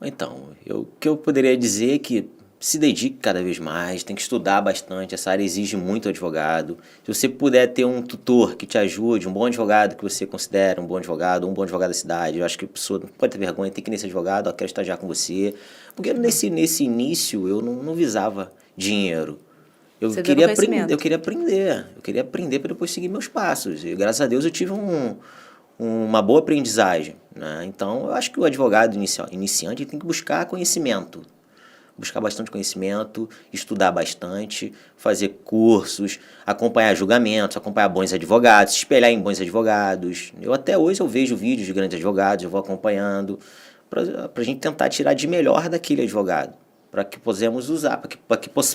Então, o que eu poderia dizer é que se dedique cada vez mais, tem que estudar bastante, essa área exige muito advogado. Se você puder ter um tutor que te ajude, um bom advogado que você considera um bom advogado da cidade, eu acho que a pessoa não pode ter vergonha, tem que ir nesse advogado, eu quero estagiar com você. Porque nesse início eu não visava dinheiro. Eu queria aprender para depois seguir meus passos. E graças a Deus eu tive uma boa aprendizagem, né? Então eu acho que o advogado iniciante tem que buscar conhecimento. Buscar bastante conhecimento, estudar bastante, fazer cursos, acompanhar julgamentos, acompanhar bons advogados, se espelhar em bons advogados. Até hoje eu vejo vídeos de grandes advogados, eu vou acompanhando, para a gente tentar tirar de melhor daquele advogado, para que possamos usar,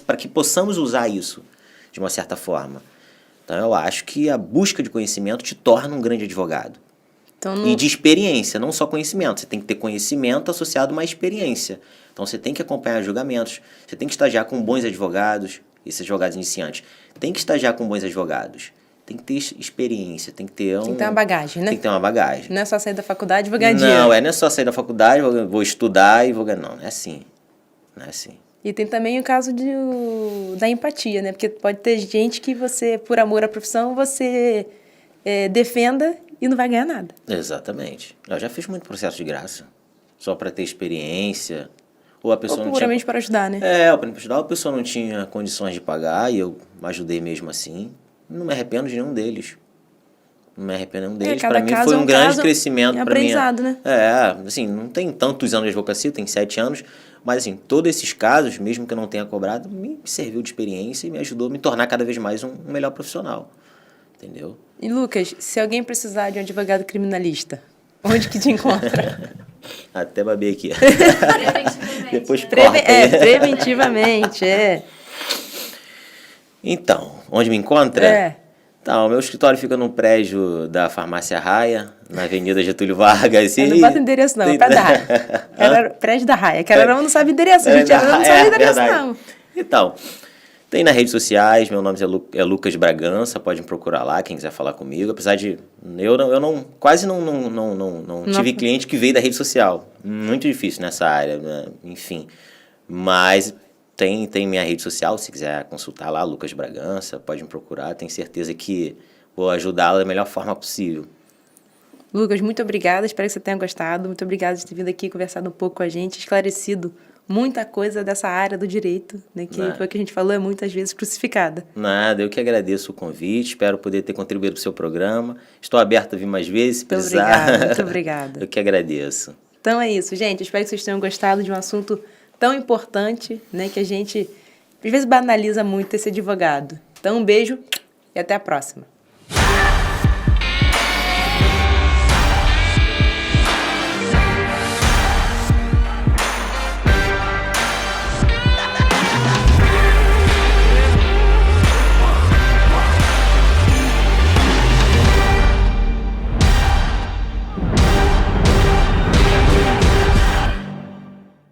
para que possamos usar isso de uma certa forma. Então eu acho que a busca de conhecimento te torna um grande advogado. E de experiência, não só conhecimento. Você tem que ter conhecimento associado a uma experiência. Então você tem que acompanhar julgamentos, você tem que estagiar com bons advogados, esses advogados iniciantes. Tem que estagiar com bons advogados. Tem que ter experiência, tem que ter uma bagagem, né? Tem que ter uma bagagem. Não é só sair da faculdade e vou ganhar dinheiro. Não é só sair da faculdade, vou estudar e vou ganhar. Não é assim. Não é assim. E tem também o caso da empatia, né? Porque pode ter gente que você, por amor à profissão, você defenda e não vai ganhar nada. Exatamente. Eu já fiz muito processo de graça. Só para ter experiência. Ou a pessoa puramente para ajudar, né? para ajudar, a pessoa não tinha condições de pagar e eu ajudei mesmo assim. Não me arrependo de nenhum deles. Não me arrependo de nenhum deles. cada Para mim caso foi é um um grande caso, crescimento para mim. aprendizado, né? Assim, não tem tantos anos de advocacia, tem 7 anos, mas assim, todos esses casos, mesmo que eu não tenha cobrado, me serviu de experiência e me ajudou a me tornar cada vez mais um melhor profissional. Entendeu? E Lucas, se alguém precisar de um advogado criminalista, onde que te encontra? Até babei aqui. Preventivamente. Depois né? corta aí. Preventivamente, Então, onde me encontra? É. Então, meu escritório fica no prédio da Farmácia Raia, na Avenida Getúlio Vargas. Não bota endereço não, é perto da Raia. Era prédio da Raia. Querarão não sabe endereço, gente. Não sabe endereço não. Então, tem nas redes sociais, meu nome é Lucas Bragança, pode me procurar lá, quem quiser falar comigo. Apesar de eu quase não tive cliente que veio da rede social. Muito difícil nessa área, né? Enfim. Mas tem minha rede social, se quiser consultar lá, Lucas Bragança, pode me procurar. Tenho certeza que vou ajudá-la da melhor forma possível. Lucas, muito obrigada, espero que você tenha gostado. Muito obrigada por ter vindo aqui conversado um pouco com a gente, esclarecido muita coisa dessa área do direito, né, que foi o que a gente falou, é muitas vezes crucificada. Nada, eu que agradeço o convite, espero poder ter contribuído para o seu programa. Estou aberto a vir mais vezes, se precisar. Muito obrigada. Eu que agradeço. Então é isso, gente. Espero que vocês tenham gostado de um assunto tão importante, né, que a gente às vezes banaliza muito esse advogado. Então um beijo e até a próxima.